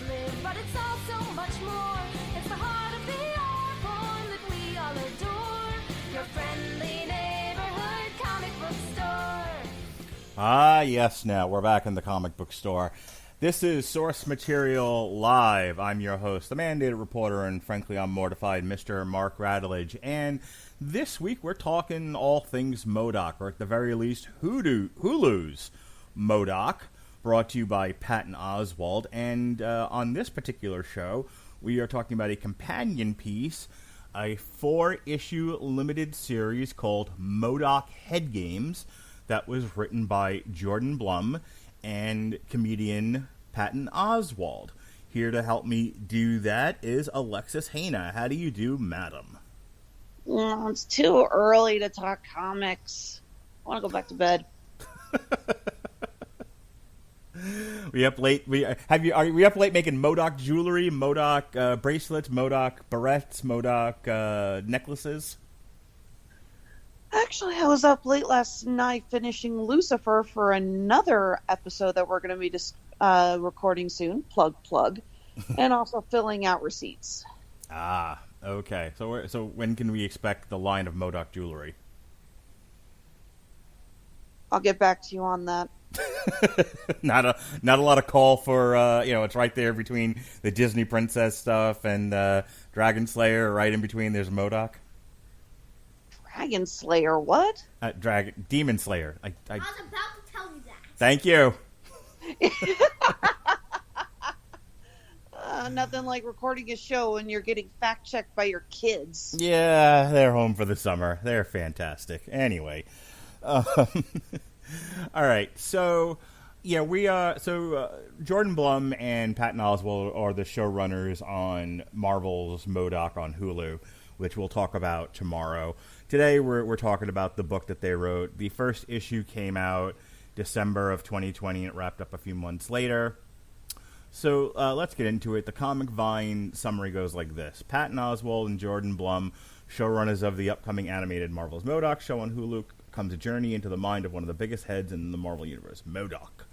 live, but it's also much more. It's the heart of the Arbor that we all adore. Your friendly neighborhood comic book store. Ah, yes, now we're back in the comic book store. This is Source Material Live. I'm your host, the mandated reporter, and frankly, I'm mortified, Mr. Mark Radulich. And this week, we're talking all things M.O.D.O.K, or at the very least, Hulu's M.O.D.O.K, brought to you by Patton Oswalt. And on this particular show, we are talking about a companion piece, a 4-issue limited series called M.O.D.O.K Head Games that was written by Jordan Blum and comedian Patton Oswalt. Here to help me do that is Alexis Hejna. How do you do, madam? It's too early to talk comics. I want to go back to bed. We up late? Are we up late making M.O.D.O.K jewelry, M.O.D.O.K bracelets, M.O.D.O.K barrettes, M.O.D.O.K necklaces? Actually, I was up late last night finishing Lucifer for another episode that we're going to be recording soon. Plug. And also filling out receipts. Ah, okay. So when can we expect the line of M.O.D.O.K jewelry? I'll get back to you on that. Not a lot of call for it's right there between the Disney princess stuff and Dragon Slayer. Right in between, there's M.O.D.O.K. Dragon Slayer, what? Demon Slayer. I was about to tell you that. Thank you. Nothing like recording a show and you're getting fact-checked by your kids. Yeah, they're home for the summer. They're fantastic. Anyway. All right, so... Yeah, Jordan Blum and Patton Oswalt are the showrunners on Marvel's M.O.D.O.K on Hulu, which we'll talk about tomorrow. Today, we're talking about the book that they wrote. The first issue came out December of 2020, and it wrapped up a few months later. So let's get into it. The Comic Vine summary goes like this. Patton Oswalt and Jordan Blum, showrunners of the upcoming animated Marvel's M.O.D.O.K show on Hulu, comes a journey into the mind of one of the biggest heads in the Marvel Universe. M.O.D.O.K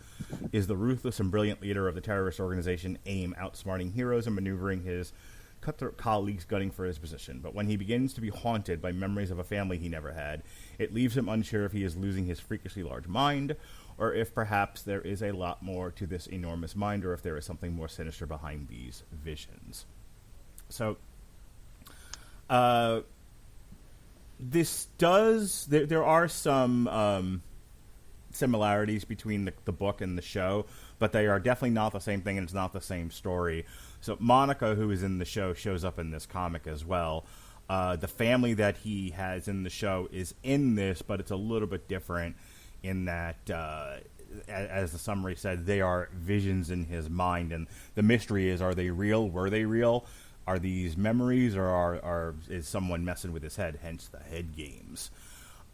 is the ruthless and brilliant leader of the terrorist organization AIM, outsmarting heroes and maneuvering his cutthroat colleagues gunning for his position. But when he begins to be haunted by memories of a family he never had, it leaves him unsure if he is losing his freakishly large mind, or if perhaps there is a lot more to this enormous mind, or if there is something more sinister behind these visions. So, there are some similarities between the book and the show, but they are definitely not the same thing, and it's not the same story. So Monica, who is in the show, shows up in this comic as well. The family that he has in the show is in this, but it's a little bit different in that, as the summary said, they are visions in his mind, and the mystery is, are they real? Were they real? Are these memories, or is someone messing with his head, hence the head games?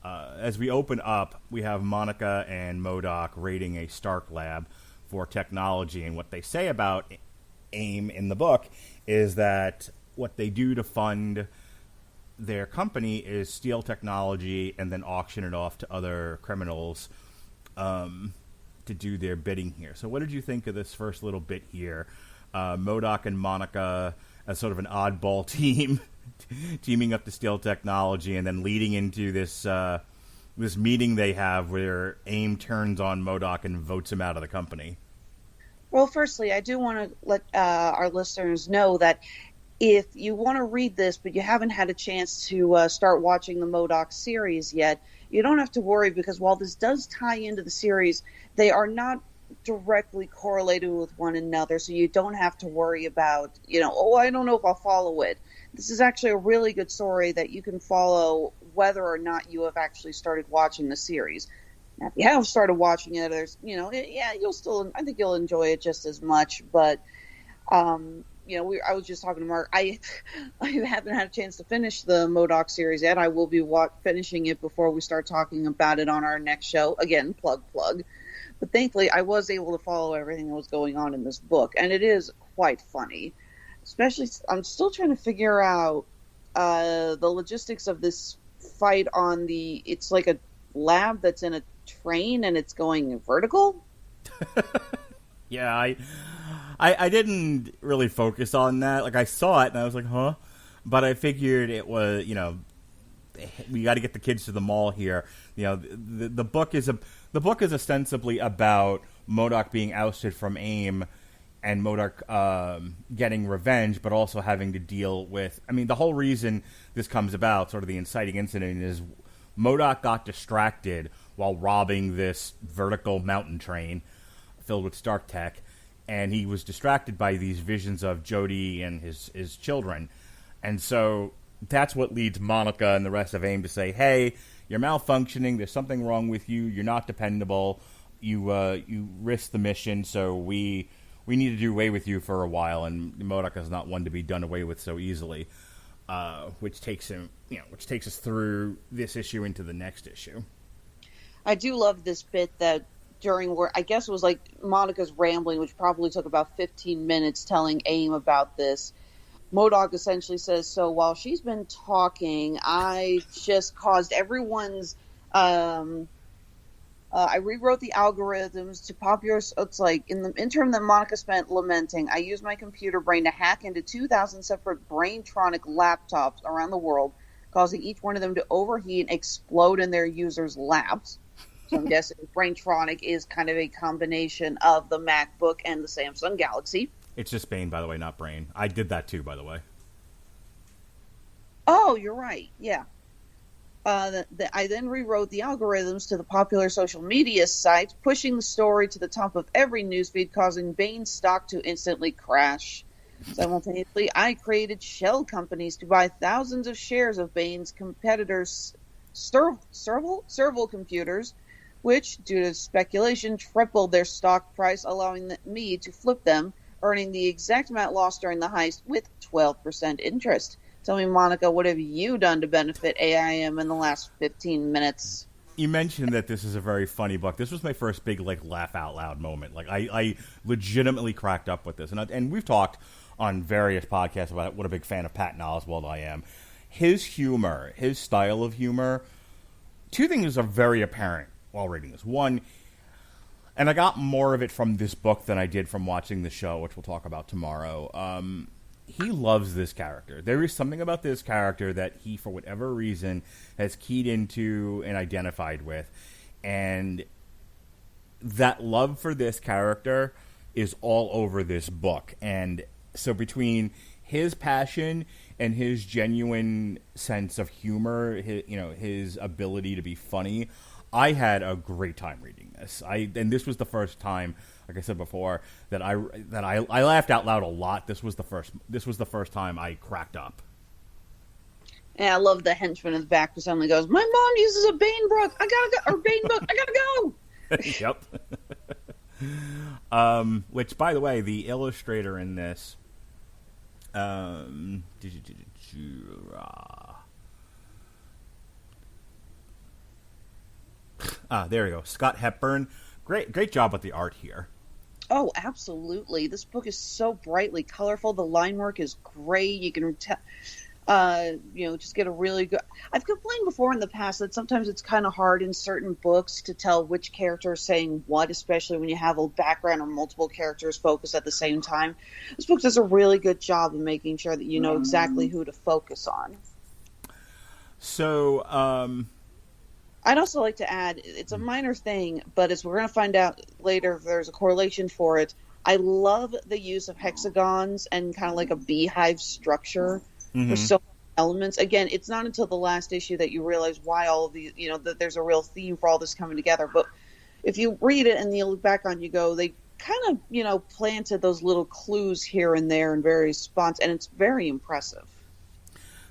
As we open up, we have Monica and M.O.D.O.K raiding a Stark lab for technology, and what they say about AIM in the book is that what they do to fund their company is steal technology and then auction it off to other criminals to do their bidding here. So what did you think of this first little bit here? M.O.D.O.K and Monica as sort of an oddball team teaming up to steal technology, and then leading into this this meeting they have where AIM turns on M.O.D.O.K and votes him out of the company. Well, firstly, I do want to let our listeners know that if you want to read this, but you haven't had a chance to start watching the M.O.D.O.K series yet, you don't have to worry, because while this does tie into the series, they are not directly correlated with one another, so you don't have to worry about, I don't know if I'll follow it. This is actually a really good story that you can follow whether or not you have actually started watching the series. Now, if you have started watching it, there's, you'll still, I think you'll enjoy it just as much, but, I was just talking to Mark. I haven't had a chance to finish the M.O.D.O.K series yet. I will be finishing it before we start talking about it on our next show. Again, plug. But thankfully, I was able to follow everything that was going on in this book, and it is quite funny. Especially, I'm still trying to figure out the logistics of this fight on it's like a lab that's in a train and it's going vertical. Yeah, I didn't really focus on that. Like, I saw it, and I was like, huh? But I figured it was, we got to get the kids to the mall here. The book is ostensibly about MODOK being ousted from AIM and MODOK getting revenge, but also having to deal with... I mean, the whole reason this comes about, sort of the inciting incident, is MODOK got distracted while robbing this vertical mountain train filled with Stark tech, and he was distracted by these visions of Jody and his children. And so that's what leads Monica and the rest of AIM to say, hey, you're malfunctioning, there's something wrong with you, you're not dependable, you risked the mission, so we need to do away with you for a while, and MODOK is not one to be done away with so easily, which takes us through this issue into the next issue. I do love this bit that during where I guess it was like Monica's rambling, which probably took about 15 minutes telling AIM about this. MODOK essentially says, so while she's been talking, I just caused everyone's I rewrote the algorithms to popular. It's like in the interim that Monica spent lamenting, I used my computer brain to hack into 2,000 separate Braintronic laptops around the world, causing each one of them to overheat and explode in their users' laps. So I'm guessing Braintronic is kind of a combination of the MacBook and the Samsung Galaxy. It's just Bane, by the way, not Brain. I did that too, by the way. Oh, you're right. Yeah. I then rewrote the algorithms to the popular social media sites, pushing the story to the top of every newsfeed, causing Bane's stock to instantly crash. Simultaneously, I created shell companies to buy thousands of shares of Bane's competitors' serval computers, which, due to speculation, tripled their stock price, allowing me to flip them, earning the exact amount lost during the heist with 12% interest. Tell me, Monica, what have you done to benefit AIM in the last 15 minutes? You mentioned that this is a very funny book. This was my first big, laugh out loud moment. I legitimately cracked up with this. And we've talked on various podcasts about what a big fan of Patton Oswalt I am. His humor, his style of humor, two things are very apparent while reading this. One, and I got more of it from this book than I did from watching the show, which we'll talk about tomorrow. He loves this character. There is something about this character that he, for whatever reason, has keyed into and identified with. And that love for this character is all over this book. And so between his passion and his genuine sense of humor, his ability to be funny, I had a great time reading this. And this was the first time, like I said before, that I laughed out loud a lot. This was the first time I cracked up. And I love the henchman in the back who suddenly goes, "My mom uses a Bane book. I gotta go, or Bane book. I gotta go." Yep. Which, by the way, the illustrator in this, there we go. Scott Hepburn. Great job with the art here. Oh, absolutely. This book is so brightly colorful. The line work is great. You can just get a really good... I've complained before in the past that sometimes it's kind of hard in certain books to tell which character is saying what, especially when you have a background or multiple characters focused at the same time. This book does a really good job of making sure that you know exactly who to focus on. So, I'd also like to add, it's a minor thing, but as we're going to find out later, there's a correlation for it. I love the use of hexagons and kind of like a beehive structure for so many elements. Again, it's not until the last issue that you realize why all of these, that there's a real theme for all this coming together. But if you read it and you look back on, you go, they kind of, planted those little clues here and there in various spots, and it's very impressive.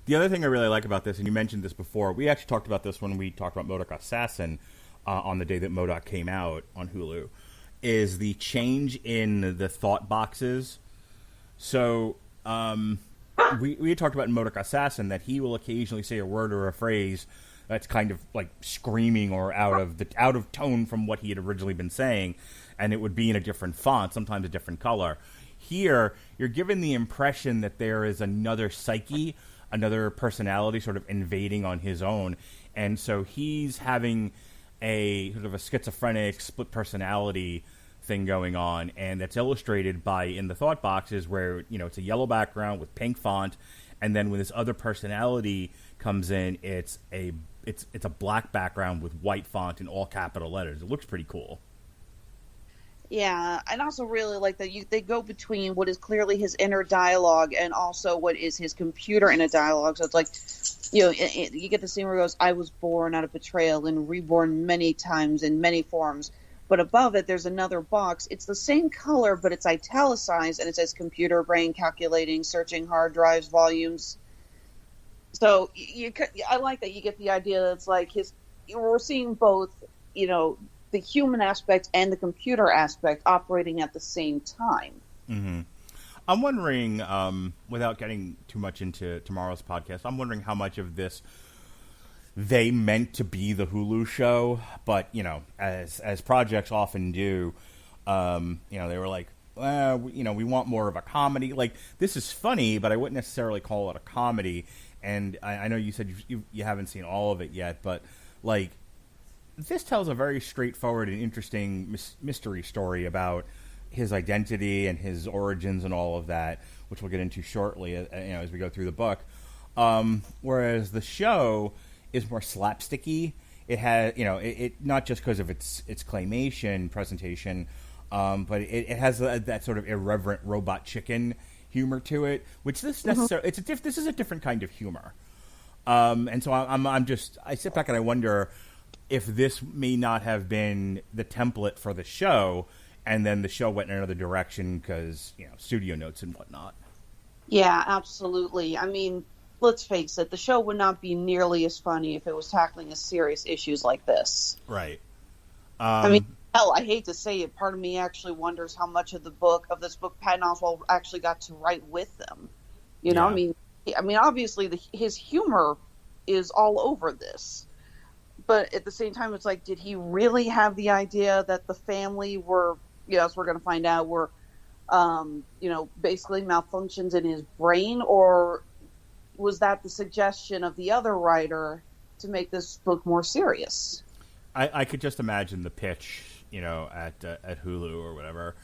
The other thing I really like about this, and you mentioned this before, we actually talked about this when we talked about M.O.D.O.K Assassin on the day that M.O.D.O.K came out on Hulu, is the change in the thought boxes. So we had talked about in M.O.D.O.K Assassin that he will occasionally say a word or a phrase that's kind of like screaming or out of tone from what he had originally been saying, and it would be in a different font, sometimes a different color. Here, you're given the impression that there is another psyche, another personality sort of invading on his own. And so he's having a sort of a schizophrenic split personality thing going on, and that's illustrated by in the thought boxes where it's a yellow background with pink font, and then when this other personality comes in, it's a black background with white font in all capital letters. It looks pretty cool. Yeah, and also really like that they go between what is clearly his inner dialogue and also what is his computer inner dialogue. So it's like, you get the scene where he goes, "I was born out of betrayal and reborn many times in many forms." But above it, there's another box. It's the same color, but it's italicized, and it says computer brain calculating, searching hard drives, volumes. So I like that you get the idea that it's like we're seeing both, the human aspect and the computer aspect operating at the same time. Mm-hmm. I'm wondering, without getting too much into tomorrow's podcast, I'm wondering how much of this they meant to be the Hulu show, but as projects often do, they were like, we want more of a comedy. Like, this is funny, but I wouldn't necessarily call it a comedy. And I know you said you haven't seen all of it yet, but like, this tells a very straightforward and interesting mystery story about his identity and his origins and all of that, which we'll get into shortly, as we go through the book. Whereas the show is more slapsticky. It has, it not just because of its claymation presentation, but it has that sort of irreverent robot chicken humor to it, which this necessarily this is a different kind of humor. And so I sit back and I wonder if this may not have been the template for the show, and then the show went in another direction because studio notes and whatnot. Yeah, absolutely. I mean, let's face it, the show would not be nearly as funny if it was tackling serious issues like this. Right. I mean, hell, I hate to say it, part of me actually wonders how much of this book Patton Oswalt actually got to write with them. Yeah. I mean, obviously his humor is all over this. But at the same time, it's like, did he really have the idea that the family were, as we're going to find out, were, basically malfunctions in his brain? Or was that the suggestion of the other writer to make this book more serious? I could just imagine the pitch, at Hulu or whatever,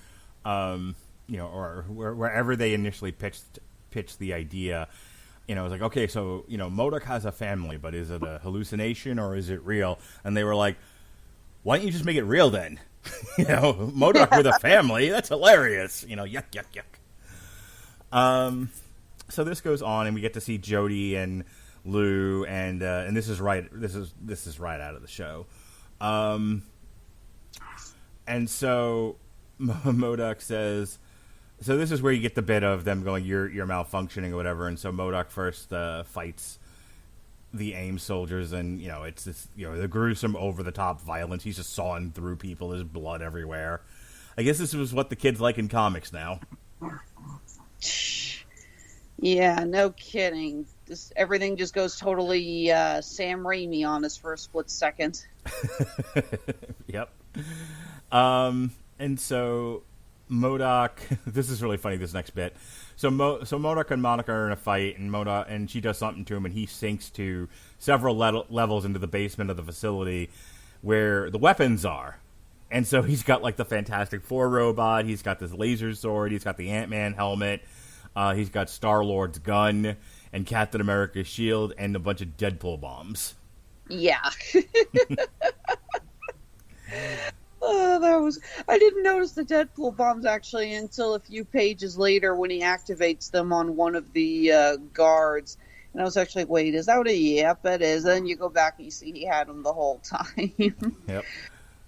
or wherever they initially pitched the idea. It was like, okay, so, M.O.D.O.K has a family, but is it a hallucination or is it real? And they were like, why don't you just make it real then? M.O.D.O.K with a family, that's hilarious. Yuck, yuck, yuck. So this goes on, and we get to see Jody and Lou, and this is right out of the show. And so M.O.D.O.K says, so this is where you get the bit of them going, you're malfunctioning or whatever. And so M.O.D.O.K first fights the AIM soldiers, and it's this the gruesome, over the top violence. He's just sawing through people. There's blood everywhere. I guess this was what the kids like in comics now. Yeah, no kidding. Everything just goes totally Sam Raimi on us for a split second. Yep. And so M.O.D.O.K, this is really funny, this next bit. So M.O.D.O.K and Monica are in a fight, and and she does something to him, and he sinks to several levels into the basement of the facility where the weapons are. And so he's got like the Fantastic Four robot, he's got this laser sword, he's got the Ant-Man helmet, he's got Star-Lord's gun, and Captain America's shield, and a bunch of Deadpool bombs. Yeah. I didn't notice the Deadpool bombs actually until a few pages later when he activates them on one of the guards. And I was actually like, wait, is that what yep, it is. And then you go back and you see he had them the whole time. Yep.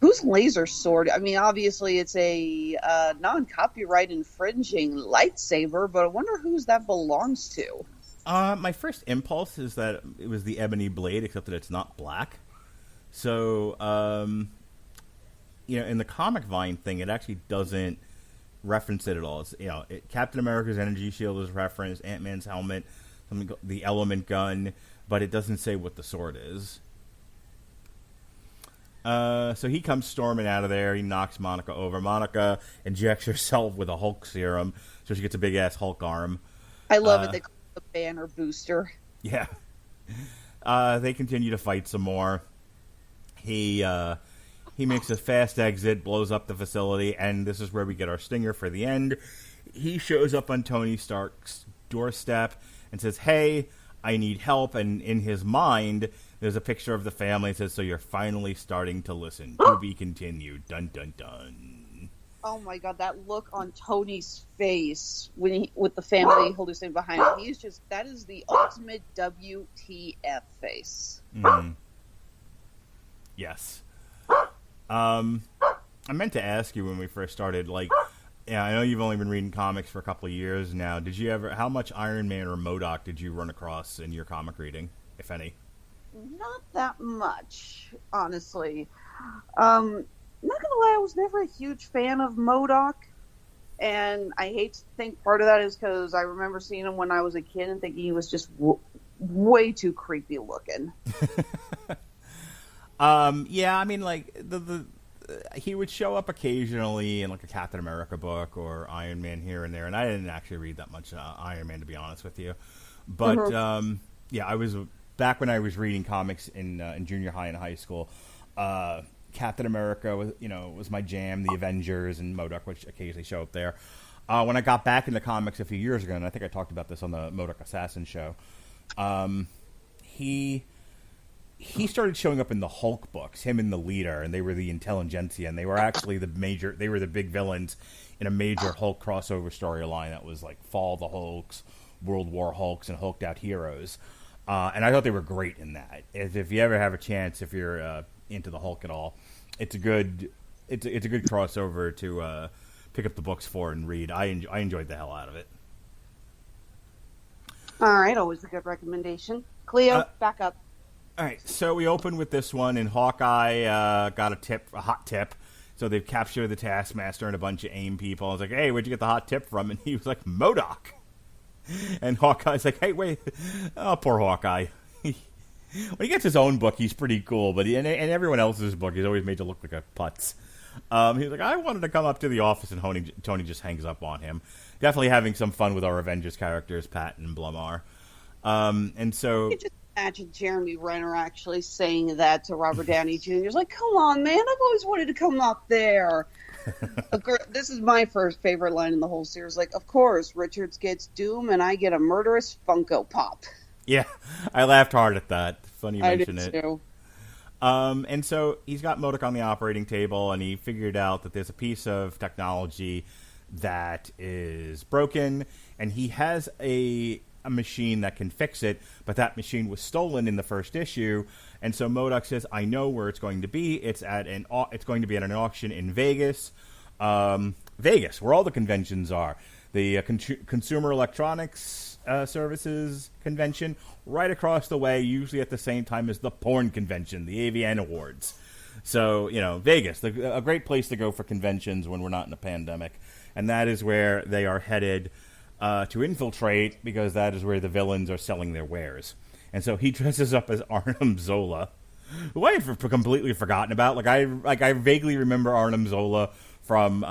Whose laser sword? I mean, obviously it's a non-copyright infringing lightsaber, but I wonder whose that belongs to. My first impulse is that it was the ebony blade, except that it's not black. So, in the Comic Vine thing, it actually doesn't reference it at all. It's, Captain America's energy shield is referenced, Ant-Man's helmet, the element gun, but it doesn't say what the sword is. So he comes storming out of there. He knocks Monica over. Monica injects herself with a Hulk serum, so she gets a big-ass Hulk arm. I love it. They call it the Banner Booster. Yeah. They continue to fight some more. He He makes a fast exit, blows up the facility, and this is where we get our stinger for the end. He shows up on Tony Stark's doorstep and says, "Hey, I need help." And in his mind, there's a picture of the family. It says, "So you're finally starting to listen. To be continued." Dun, dun, dun. Oh my god, that look on Tony's face with the family hallucinating behind him. That is the ultimate WTF face. Mm. Yes. I meant to ask you when we first started, like, yeah, I know you've only been reading comics for a couple of years now. How much Iron Man or M.O.D.O.K did you run across in your comic reading, if any? Not that much, honestly. Not gonna lie, I was never a huge fan of M.O.D.O.K, and I hate to think part of that is because I remember seeing him when I was a kid and thinking he was just way too creepy looking. Yeah, I mean, like, he would show up occasionally in, like, a Captain America book or Iron Man here and there, and I didn't actually read that much Iron Man, to be honest with you. But, yeah, I was, back when I was reading comics in junior high and high school, Captain America was my jam, the Avengers, and M.O.D.O.K, which occasionally show up there. When I got back into comics a few years ago, and I think I talked about this on the M.O.D.O.K Assassin show, he started showing up in the Hulk books, him and the leader, and they were the intelligentsia, and they were actually they were the big villains in a major Hulk crossover storyline that was like Fall of the Hulks, World War Hulks, and Hulked Out Heroes. And I thought they were great in that. If you ever have a chance, if you're into the Hulk at all, it's a good crossover to pick up the books for and read. I enjoyed the hell out of it. All right, always a good recommendation. Cleo, back up. All right, so we open with this one, and Hawkeye got a hot tip. So they've captured the Taskmaster and a bunch of AIM people. I was like, "Hey, where'd you get the hot tip from?" And he was like, "M.O.D.O.K." And Hawkeye's like, "Hey, wait." Oh, poor Hawkeye. When he gets his own book, he's pretty cool, but in everyone else's book, he's always made to look like a putz. He was like, "I wanted to come up to the office," and Tony just hangs up on him. Definitely having some fun with our Avengers characters, Patton and Blum are. And so... Imagine Jeremy Renner actually saying that to Robert Downey Jr. He's like, "Come on, man, I've always wanted to come up there." This is my first favorite line in the whole series. Like, of course, Richards gets Doom, and I get a murderous Funko Pop. Yeah, I laughed hard at that. Funny you mention it. I did too. And so he's got M.O.D.O.K on the operating table, and he figured out that there's a piece of technology that is broken, and he has a machine that can fix it, but that machine was stolen in the first issue, and so M.O.D.O.K says, "I know where it's going to be. It's going to be at an auction in Vegas, where all the conventions are. The Consumer Electronics Services Convention, right across the way, usually at the same time as the Porn Convention, the AVN Awards. So, Vegas, a great place to go for conventions when we're not in a pandemic, and that is where they are headed to infiltrate, because that is where the villains are selling their wares." And so he dresses up as Arnim Zola, who I had completely forgotten about. Like I vaguely remember Arnim Zola from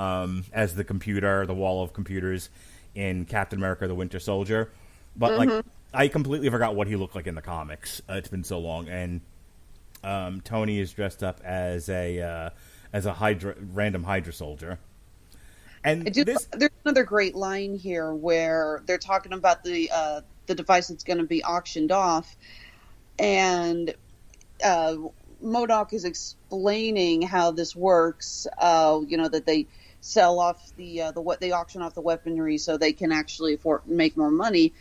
as the Wall of Computers in Captain America: The Winter Soldier, but like I completely forgot what he looked like in the comics. It's been so long. And Tony is dressed up as a random Hydra soldier. And there's another great line here where they're talking about the device that's going to be auctioned off, and M.O.D.O.K is explaining how this works. That they sell off they auction off the weaponry so they can actually make more money.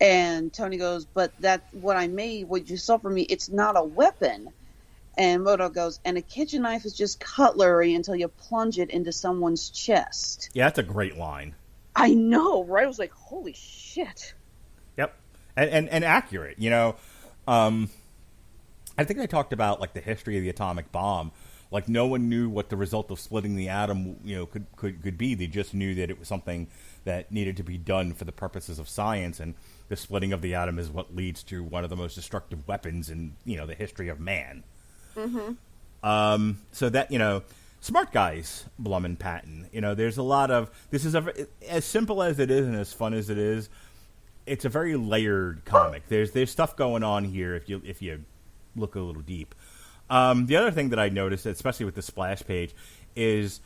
And Tony goes, "But that's what I made. What you sell for me, it's not a weapon." And M.O.D.O.K goes, "And a kitchen knife is just cutlery until you plunge it into someone's chest." Yeah, that's a great line. I know, right? I was like, holy shit. Yep. And accurate, I think I talked about, like, the history of the atomic bomb. Like, no one knew what the result of splitting the atom, could be. They just knew that it was something that needed to be done for the purposes of science, and the splitting of the atom is what leads to one of the most destructive weapons in, the history of man. Mm-hmm. So that, smart guys, Blum and Patton. There's a lot of... This is as simple as it is and as fun as it is, it's a very layered comic. There's stuff going on here if you look a little deep. The other thing that I noticed, especially with the splash page, is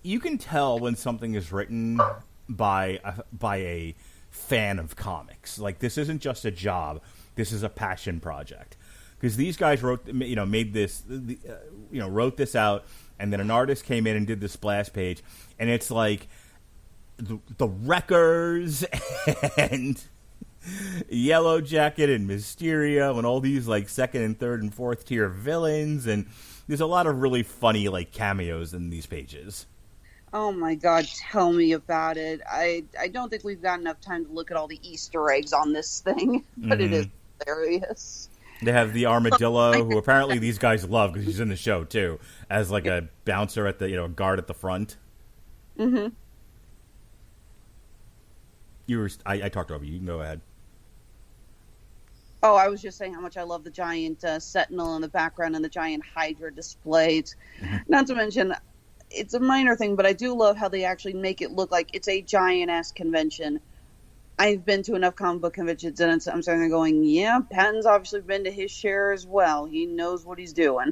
you can tell when something is written by a fan of comics. Like, this isn't just a job; this is a passion project. Because these guys wrote this out, and then an artist came in and did the splash page, and it's like the Wreckers and Yellow Jacket and Mysterio and all these like second and third and fourth tier villains, and there's a lot of really funny like cameos in these pages. Oh my God, tell me about it. I don't think we've got enough time to look at all the Easter eggs on this thing, but It is hilarious. They have the armadillo, who apparently these guys love because he's in the show too, as like a bouncer at the guard at the front. Mm-hmm. I talked over you. You can go ahead. Oh, I was just saying how much I love the giant sentinel in the background and the giant Hydra displays. Not to mention, it's a minor thing, but I do love how they actually make it look like it's a giant-ass convention. I've been to enough comic book conventions, and I'm starting to going, yeah, Patton's obviously been to his share as well. He knows what he's doing.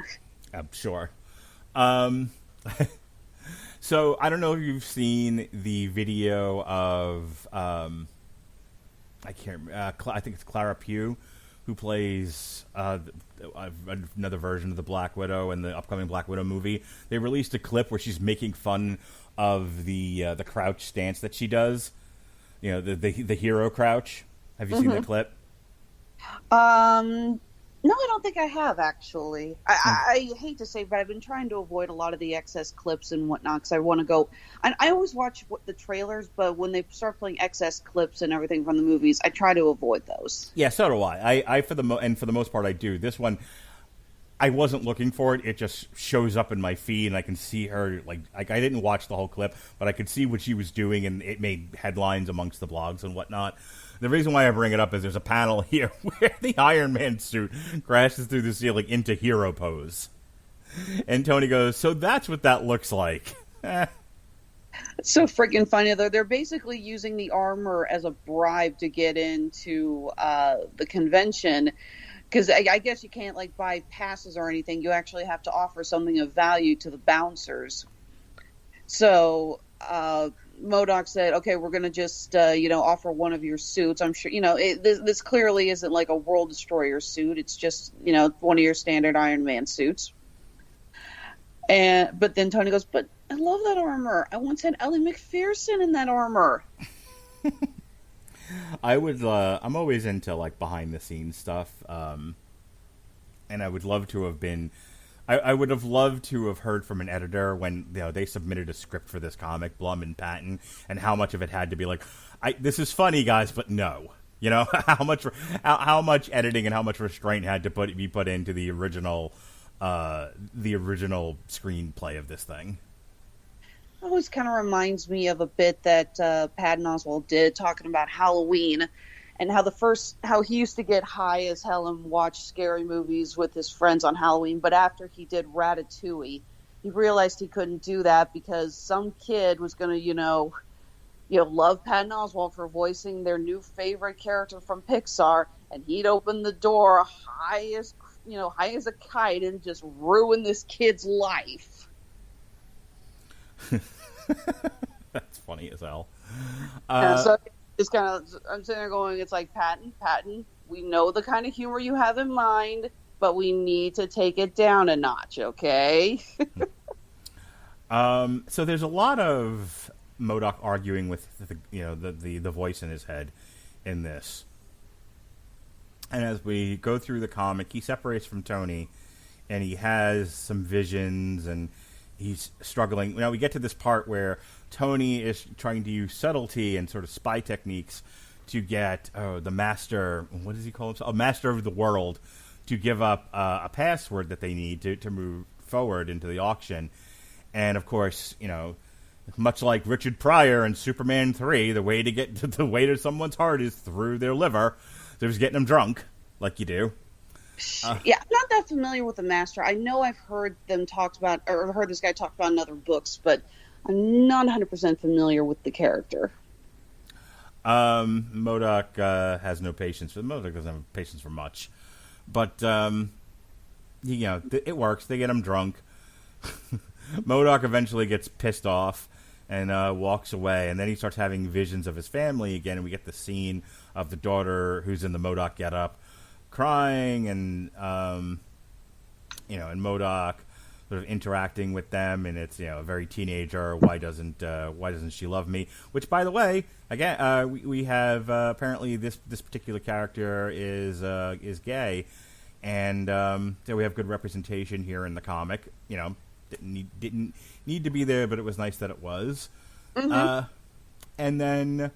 I'm sure. So, I don't know if you've seen the video of, I think it's Clara Pugh, who plays another version of the Black Widow in the upcoming Black Widow movie. They released a clip where she's making fun of the crouch stance that she does. The hero crouch. Have you seen that clip? No, I don't think I have, actually. I hate to say, but I've been trying to avoid a lot of the excess clips and whatnot, because I want to go... I always watch the trailers, but when they start playing excess clips and everything from the movies, I try to avoid those. Yeah, so do I. I for the most part, I do. This one, I wasn't looking for it. It just shows up in my feed, and I can see her, like I didn't watch the whole clip, but I could see what she was doing, and it made headlines amongst the blogs and whatnot. The reason why I bring it up is there's a panel here where the Iron Man suit crashes through the ceiling into hero pose. And Tony goes, so that's what that looks like. It's so freaking funny. They're basically using the armor as a bribe to get into the convention. Because I guess you can't like buy passes or anything. You actually have to offer something of value to the bouncers. So M.O.D.O.K said, okay, we're going to just, offer one of your suits. I'm sure, this clearly isn't like a World Destroyer suit. It's just, one of your standard Iron Man suits. But then Tony goes, but I love that armor. I once had Ellie McPherson in that armor. I'm always into like behind the scenes stuff. And I would love to have been, I would have loved to have heard from an editor when they submitted a script for this comic, Blum and Patton, and how much of it had to be like, this is funny, guys, but no. How much editing and how much restraint had to be put into the original screenplay of this thing. It always kind of reminds me of a bit that Patton Oswalt did, talking about Halloween and how he used to get high as hell and watch scary movies with his friends on Halloween. But after he did Ratatouille, he realized he couldn't do that because some kid was going to, love Patton Oswalt for voicing their new favorite character from Pixar, and he'd open the door high as a kite and just ruin this kid's life. That's funny as hell. So it's kind of, I'm sitting there going, it's like, Patton, we know the kind of humor you have in mind, but we need to take it down a notch, okay? So there's a lot of M.O.D.O.K arguing with the voice in his head in this. And as we go through the comic, he separates from Tony, and he has some visions, and he's struggling. We get to this part where Tony is trying to use subtlety and sort of spy techniques to get the master, what does he call himself? A master of the world, to give up a password that they need to move forward into the auction. And of course, much like Richard Pryor in Superman 3, the way to someone's heart is through their liver. So he's getting them drunk, like you do. Yeah, I'm not that familiar with the Master. I know I've heard them talked about, or heard this guy talk about in other books, but I'm not 100% familiar with the character. M.O.D.O.K has no patience. M.O.D.O.K doesn't have patience for much. But it works. They get him drunk. M.O.D.O.K eventually gets pissed off and walks away, and then he starts having visions of his family again, and we get the scene of the daughter who's in the M.O.D.O.K getup crying, and and M.O.D.O.K sort of interacting with them, and it's a very teenager. Why doesn't she love me? Which, by the way, again, we have apparently this particular character is gay, and so we have good representation here in the comic. Didn't need to be there, but it was nice that it was. Mm-hmm. And then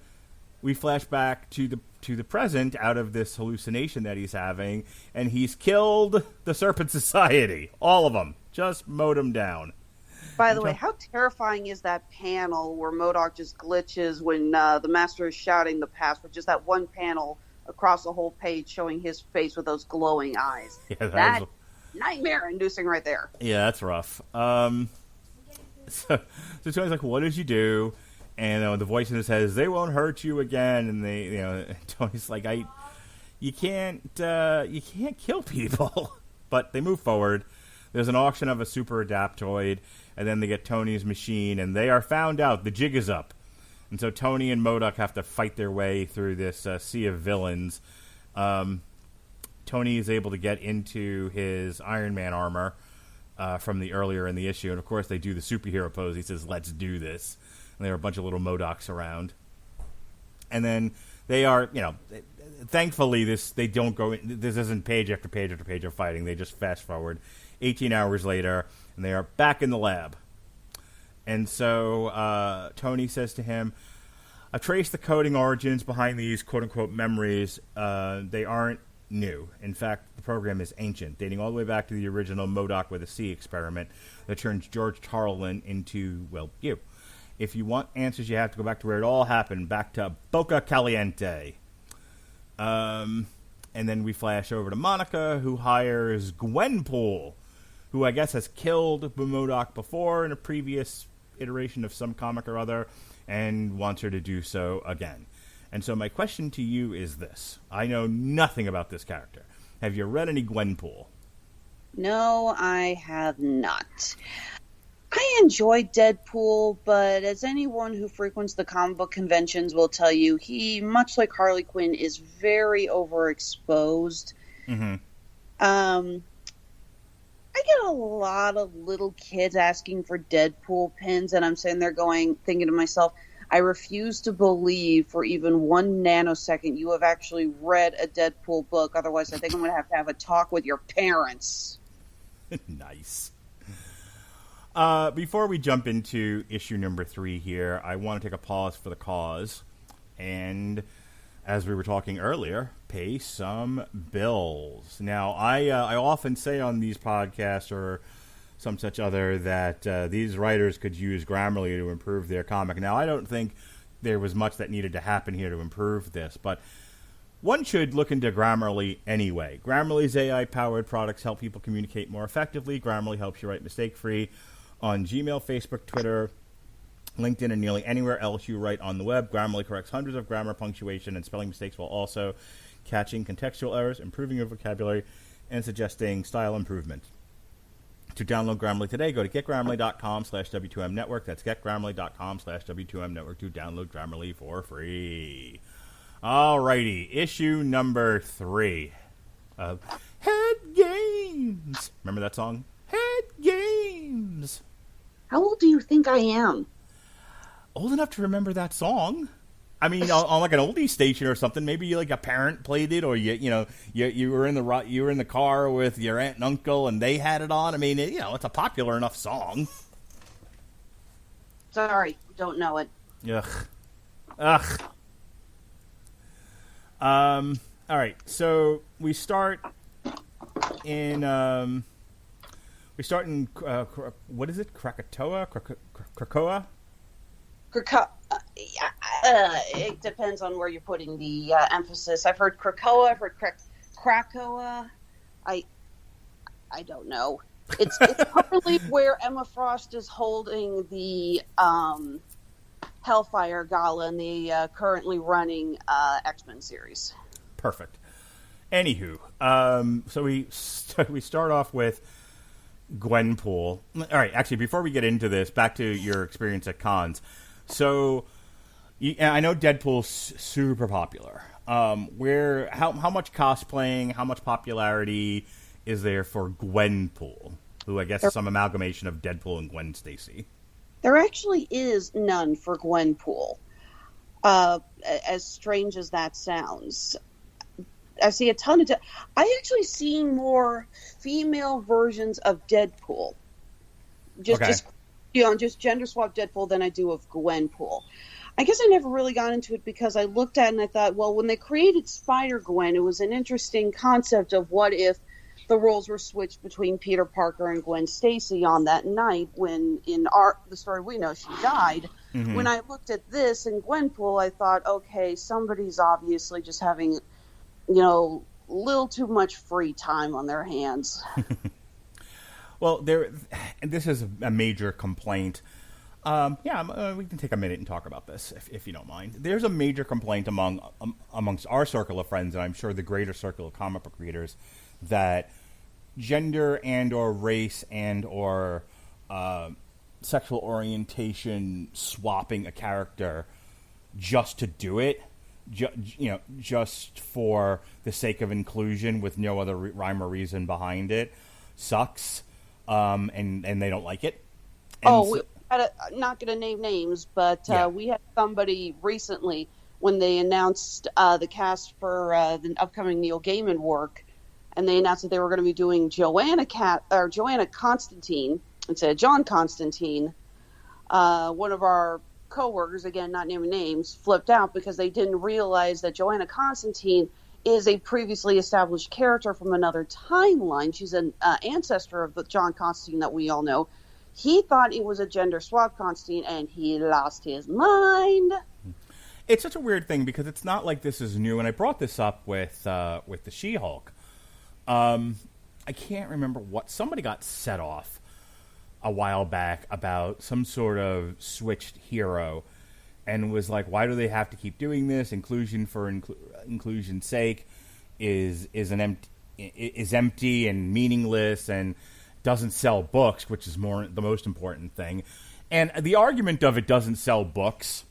we flash back to the present out of this hallucination that he's having, and he's killed the Serpent Society, all of them, just mowed them down. By the way, how terrifying is that panel where M.O.D.O.K just glitches when the Master is shouting the password? Just that one panel across the whole page showing his face with those glowing eyes. Yeah, that nightmare-inducing right there. Yeah, that's rough. So Tony's like, "What did you do?" And the voice in his head is, "They won't hurt you again." And Tony's like, "You can't kill people." But they move forward. There's an auction of a super adaptoid, and then they get Tony's machine, and they are found out. The jig is up. And so Tony and M.O.D.O.K have to fight their way through this sea of villains. Tony is able to get into his Iron Man armor from the earlier in the issue, and of course they do the superhero pose. He says, "Let's do this." And there are a bunch of little M.O.D.O.Ks around. And then they are, thankfully they don't go, this isn't page after page after page of fighting. They just fast forward 18 hours later, and they are back in the lab. And so Tony says to him, "I've traced the coding origins behind these quote-unquote memories. They aren't new. In fact, the program is ancient, dating all the way back to the original M.O.D.O.K with a C experiment that turns George Tarleton into, well, you. If you want answers, you have to go back to where it all happened, back to Boca Caliente." And then we flash over to Monica, who hires Gwenpool, who I guess has killed M.O.D.O.K before in a previous iteration of some comic or other, and wants her to do so again. And so my question to you is this. I know nothing about this character. Have you read any Gwenpool? No, I have not. I enjoy Deadpool, but as anyone who frequents the comic book conventions will tell you, he, much like Harley Quinn, is very overexposed. Mm-hmm. I get a lot of little kids asking for Deadpool pins, and I'm sitting there thinking to myself, I refuse to believe for even 1 nanosecond you have actually read a Deadpool book. Otherwise, I think I'm going to have a talk with your parents. Nice. Before we jump into issue number 3 here, I want to take a pause for the cause. And as we were talking earlier, pay some bills. Now, I often say on these podcasts or some such other that these writers could use Grammarly to improve their comic. Now, I don't think there was much that needed to happen here to improve this, but one should look into Grammarly anyway. Grammarly's AI-powered products help people communicate more effectively. Grammarly helps you write mistake-free on Gmail, Facebook, Twitter, LinkedIn, and nearly anywhere else you write on the web. Grammarly corrects hundreds of grammar, punctuation, and spelling mistakes while also catching contextual errors, improving your vocabulary, and suggesting style improvement. To download Grammarly today, go to getgrammarly.com/W2M Network. That's getgrammarly.com/W2M Network to download Grammarly for free. Alrighty, issue number 3 of Head Games. Remember that song? Head Games. How old do you think I am? Old enough to remember that song. I mean, on like an oldie station or something. Maybe like a parent played it, or you were in the car with your aunt and uncle, and they had it on. I mean, it's a popular enough song. Sorry, don't know it. Ugh. All right, so we start in what is it? Krakatoa? Krakoa? It depends on where you're putting the emphasis. I've heard Krakoa, I've heard Krakoa. I don't know. It's probably where Emma Frost is holding the Hellfire Gala in the currently running X-Men series. Perfect. Anywho, so we start off with Gwenpool. All right, actually, before we get into this, back to your experience at cons. So, I know Deadpool's super popular. How much cosplaying, how much popularity is there for Gwenpool, who I guess is some amalgamation of Deadpool and Gwen Stacy? There actually is none for Gwenpool. As strange as that sounds. I see a ton of... I actually see more female versions of Deadpool. Just gender swap Deadpool than I do of Gwenpool. I guess I never really got into it because I looked at it and I thought, well, when they created Spider-Gwen, it was an interesting concept of what if the roles were switched between Peter Parker and Gwen Stacy on that night when, in the story we know, she died. Mm-hmm. When I looked at this in Gwenpool, I thought, okay, somebody's obviously just having... a little too much free time on their hands. Well, this is a major complaint. We can take a minute and talk about this, if you don't mind. There's a major complaint amongst our circle of friends, and I'm sure the greater circle of comic book readers, that gender and or race and or sexual orientation swapping a character just to do it, just for the sake of inclusion with no other rhyme or reason behind it, sucks, and they don't like it. And not going to name names, but we had somebody recently when they announced the cast for the upcoming Neil Gaiman work, and they announced that they were going to be doing Joanna Constantine instead of John Constantine. One of our co-workers, again not naming names, flipped out because they didn't realize that Joanna Constantine is a previously established character from another timeline. She's an ancestor of the John Constantine that we all know. He thought it was a gender swap Constantine, and he lost his mind. It's such a weird thing because it's not like this is new, and I brought this up with the She-Hulk. I can't remember what somebody got set off a while back about some sort of switched hero, and was like, why do they have to keep doing this? Inclusion for inclusion's sake is empty and meaningless and doesn't sell books, which is the most important thing. And the argument of it doesn't sell books,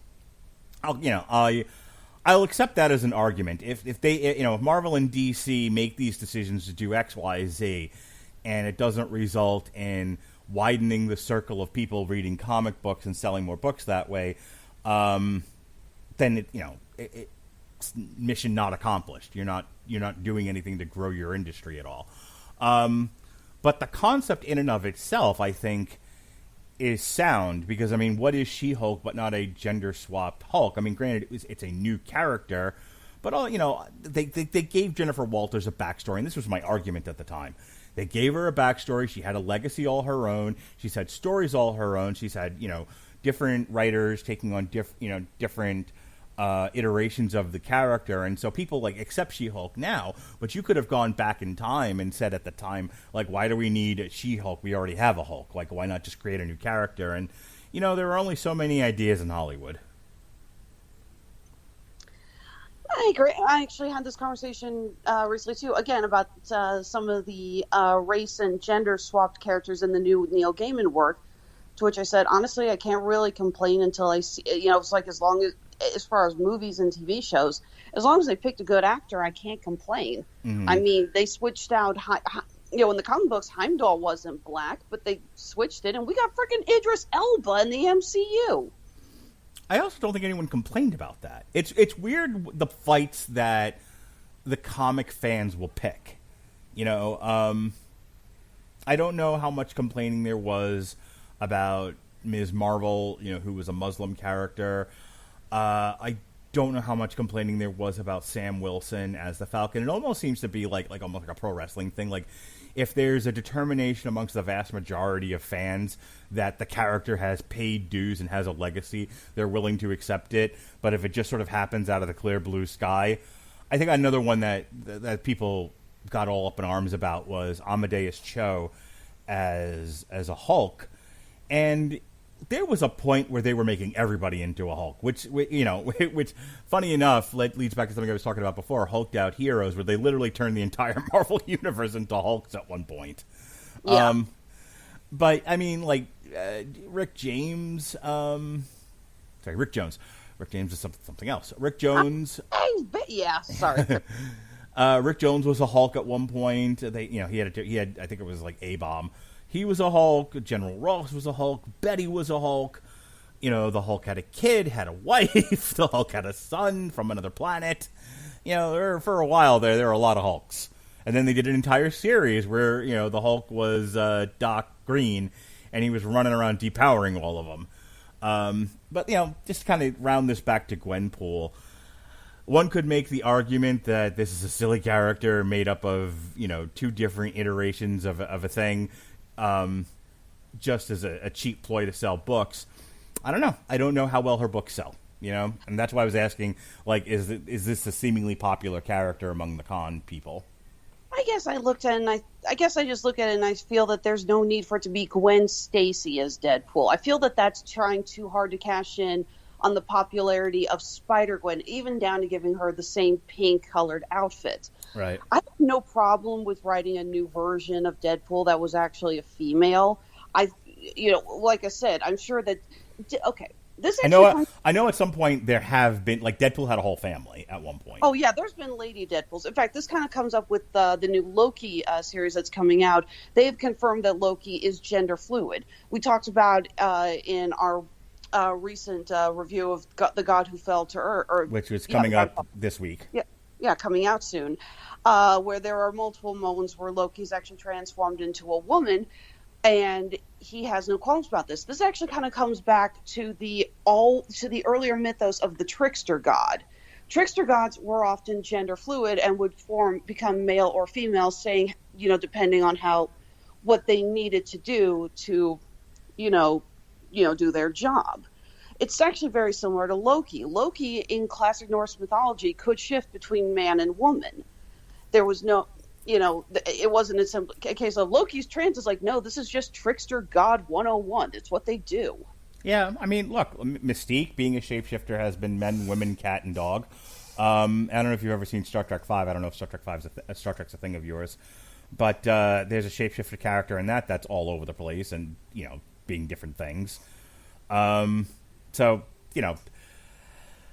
I'll accept that as an argument. If they, if Marvel and DC make these decisions to do X, Y, Z, and it doesn't result in widening the circle of people reading comic books and selling more books that way, then it's mission not accomplished. You're not doing anything to grow your industry at all. But the concept in and of itself, I think, is sound because what is She-Hulk but not a gender swapped Hulk? Granted, it's a new character, but they gave Jennifer Walters a backstory, and this was my argument at the time. They gave her a backstory. She had a legacy all her own. She's had stories all her own. She's had, different writers taking on different iterations of the character. And so people accept She-Hulk now, but you could have gone back in time and said at the time, why do we need a She-Hulk? We already have a Hulk. Why not just create a new character? And, there are only so many ideas in Hollywood. I agree. I actually had this conversation recently, too, again, about some of the race and gender-swapped characters in the new Neil Gaiman work, to which I said, honestly, I can't really complain until I see, it's as far as movies and TV shows, as long as they picked a good actor, I can't complain. Mm-hmm. They switched out, in the comic books, Heimdall wasn't black, but they switched it, and we got freaking Idris Elba in the MCU. I also don't think anyone complained about that. It's weird the fights that the comic fans will pick. I don't know how much complaining there was about Ms. Marvel, who was a Muslim character. I don't know how much complaining there was about Sam Wilson as the Falcon. It almost seems to be almost like a pro wrestling thing. If there's a determination amongst the vast majority of fans that the character has paid dues and has a legacy, they're willing to accept it. But if it just sort of happens out of the clear blue sky, I think another one that people got all up in arms about was Amadeus Cho as a Hulk. And there was a point where they were making everybody into a Hulk, which which funny enough leads back to something I was talking about before, hulked out heroes, where they literally turned the entire Marvel universe into Hulks at one point. Yeah. But I mean, like Rick James, Rick Jones. Rick James is something else. Rick Jones. Yeah, sorry. Rick Jones was a Hulk at one point. He had I think it was like A-Bomb. He was a Hulk. General Ross was a Hulk. Betty was a Hulk. The Hulk had a kid, had a wife. The Hulk had a son from another planet. For a while there were a lot of Hulks. And then they did an entire series where, the Hulk was Doc Green, and he was running around depowering all of them. But, just kind of round this back to Gwenpool. One could make the argument that this is a silly character made up of, two different iterations of a thing, just as a cheap ploy to sell books. I don't know. I don't know how well her books sell, and that's why I was asking, like, is this a seemingly popular character among the con people? I guess I looked at it and I guess I just look at it and I feel that there's no need for it to be Gwen Stacy as Deadpool. I feel that that's trying too hard to cash in on the popularity of Spider-Gwen, even down to giving her the same pink-colored outfit. Right. I have no problem with writing a new version of Deadpool that was actually a female. Like I said, I'm sure that... Okay, this I know at some point there have been... Like, Deadpool had a whole family at one point. Oh, yeah, there's been lady Deadpools. In fact, this kind of comes up with the new Loki series that's coming out. They've confirmed that Loki is gender fluid. We talked about in our recent review of The God Who Fell to Earth. Which was coming up this week. Yeah, coming out soon. Where there are multiple moments where Loki's actually transformed into a woman, and he has no qualms about this. This actually kind of comes back to the earlier mythos of the trickster god. Trickster gods were often gender fluid and would become male or female, saying, depending on what they needed to do to, do their job. It's actually very similar to Loki. Loki in classic Norse mythology could shift between man and woman. There was no, it wasn't a case of Loki's trans is like, no, this is just Trickster God 101. It's what they do. Yeah, I mean, look, Mystique being a shapeshifter has been men, women, cat, and dog. I don't know if you've ever seen Star Trek V. I don't know if Star Trek's a thing of yours. But there's a shapeshifter character in that's all over the place and, being different things. So,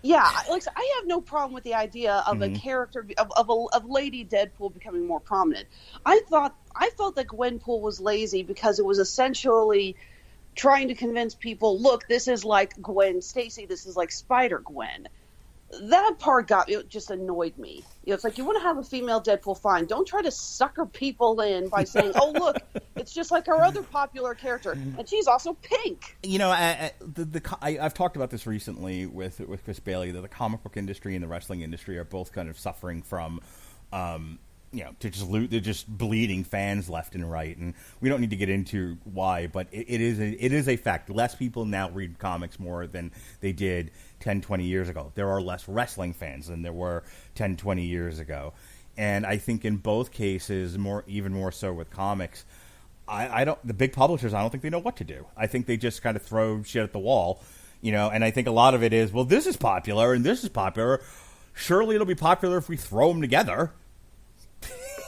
Yeah, I have no problem with the idea of a character of Lady Deadpool becoming more prominent. I felt that Gwenpool was lazy because it was essentially trying to convince people, look, this is like Gwen Stacy, this is like Spider-Gwen. That part just annoyed me. It's like, you want to have a female Deadpool, fine. Don't try to sucker people in by saying, oh, look, it's just like our other popular character, and she's also pink. I've talked about this recently with Chris Bailey, that the comic book industry and the wrestling industry are both kind of suffering from, they're just bleeding fans left and right, and we don't need to get into why, but it is a fact. Less people now read comics more than they did 10, 20 years ago. There are less wrestling fans than there were 10, 20 years ago. And I think in both cases, even more so with comics, the big publishers, I don't think they know what to do. I think they just kind of throw shit at the wall, and I think a lot of it is, well, this is popular and this is popular. Surely it'll be popular if we throw them together.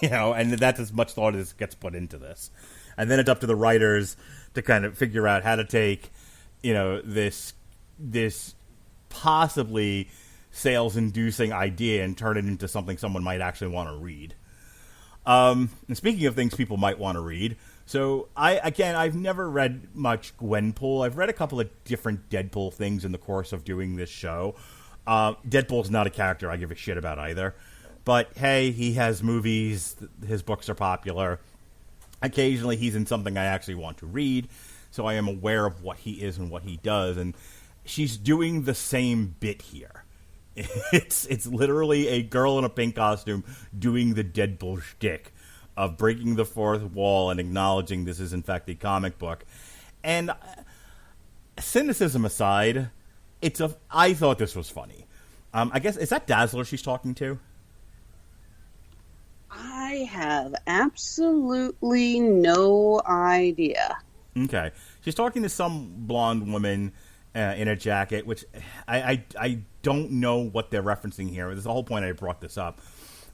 And that's as much thought as gets put into this. And then it's up to the writers to kind of figure out how to take, this possibly sales-inducing idea and turn it into something someone might actually want to read. And speaking of things people might want to read, so I've never read much Gwenpool. I've read a couple of different Deadpool things in the course of doing this show. Deadpool's not a character I give a shit about either. But, hey, he has movies, his books are popular. Occasionally he's in something I actually want to read, so I am aware of what he is and what he does, and she's doing the same bit here. It's literally a girl in a pink costume doing the Deadpool shtick of breaking the fourth wall and acknowledging this is, in fact, a comic book. And cynicism aside, I thought this was funny. I guess, is that Dazzler she's talking to? I have absolutely no idea. Okay. She's talking to some blonde woman in a jacket, which I don't know what they're referencing here. This is the whole point I brought this up.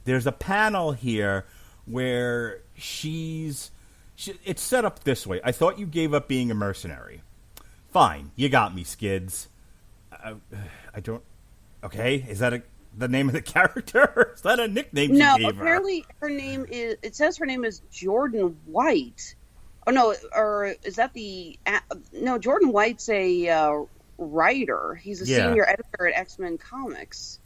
There's a panel here where it's set up this way. I thought you gave up being a mercenary. Fine, you got me, Skids. I don't... Okay, is that the name of the character? Or is that a nickname no, you gave her? Apparently her name is... It says her name is Jordan White. Oh, no, or is that the... No, Jordan White's a writer. He's a senior editor at X-Men Comics.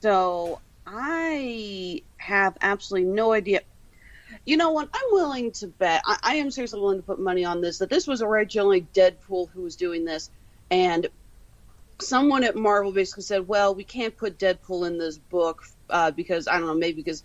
So I have absolutely no idea. You know what? I'm willing to bet. I am seriously willing to put money on this, that this was originally Deadpool who was doing this, and someone at Marvel basically said, well, we can't put Deadpool in this book because, I don't know, maybe because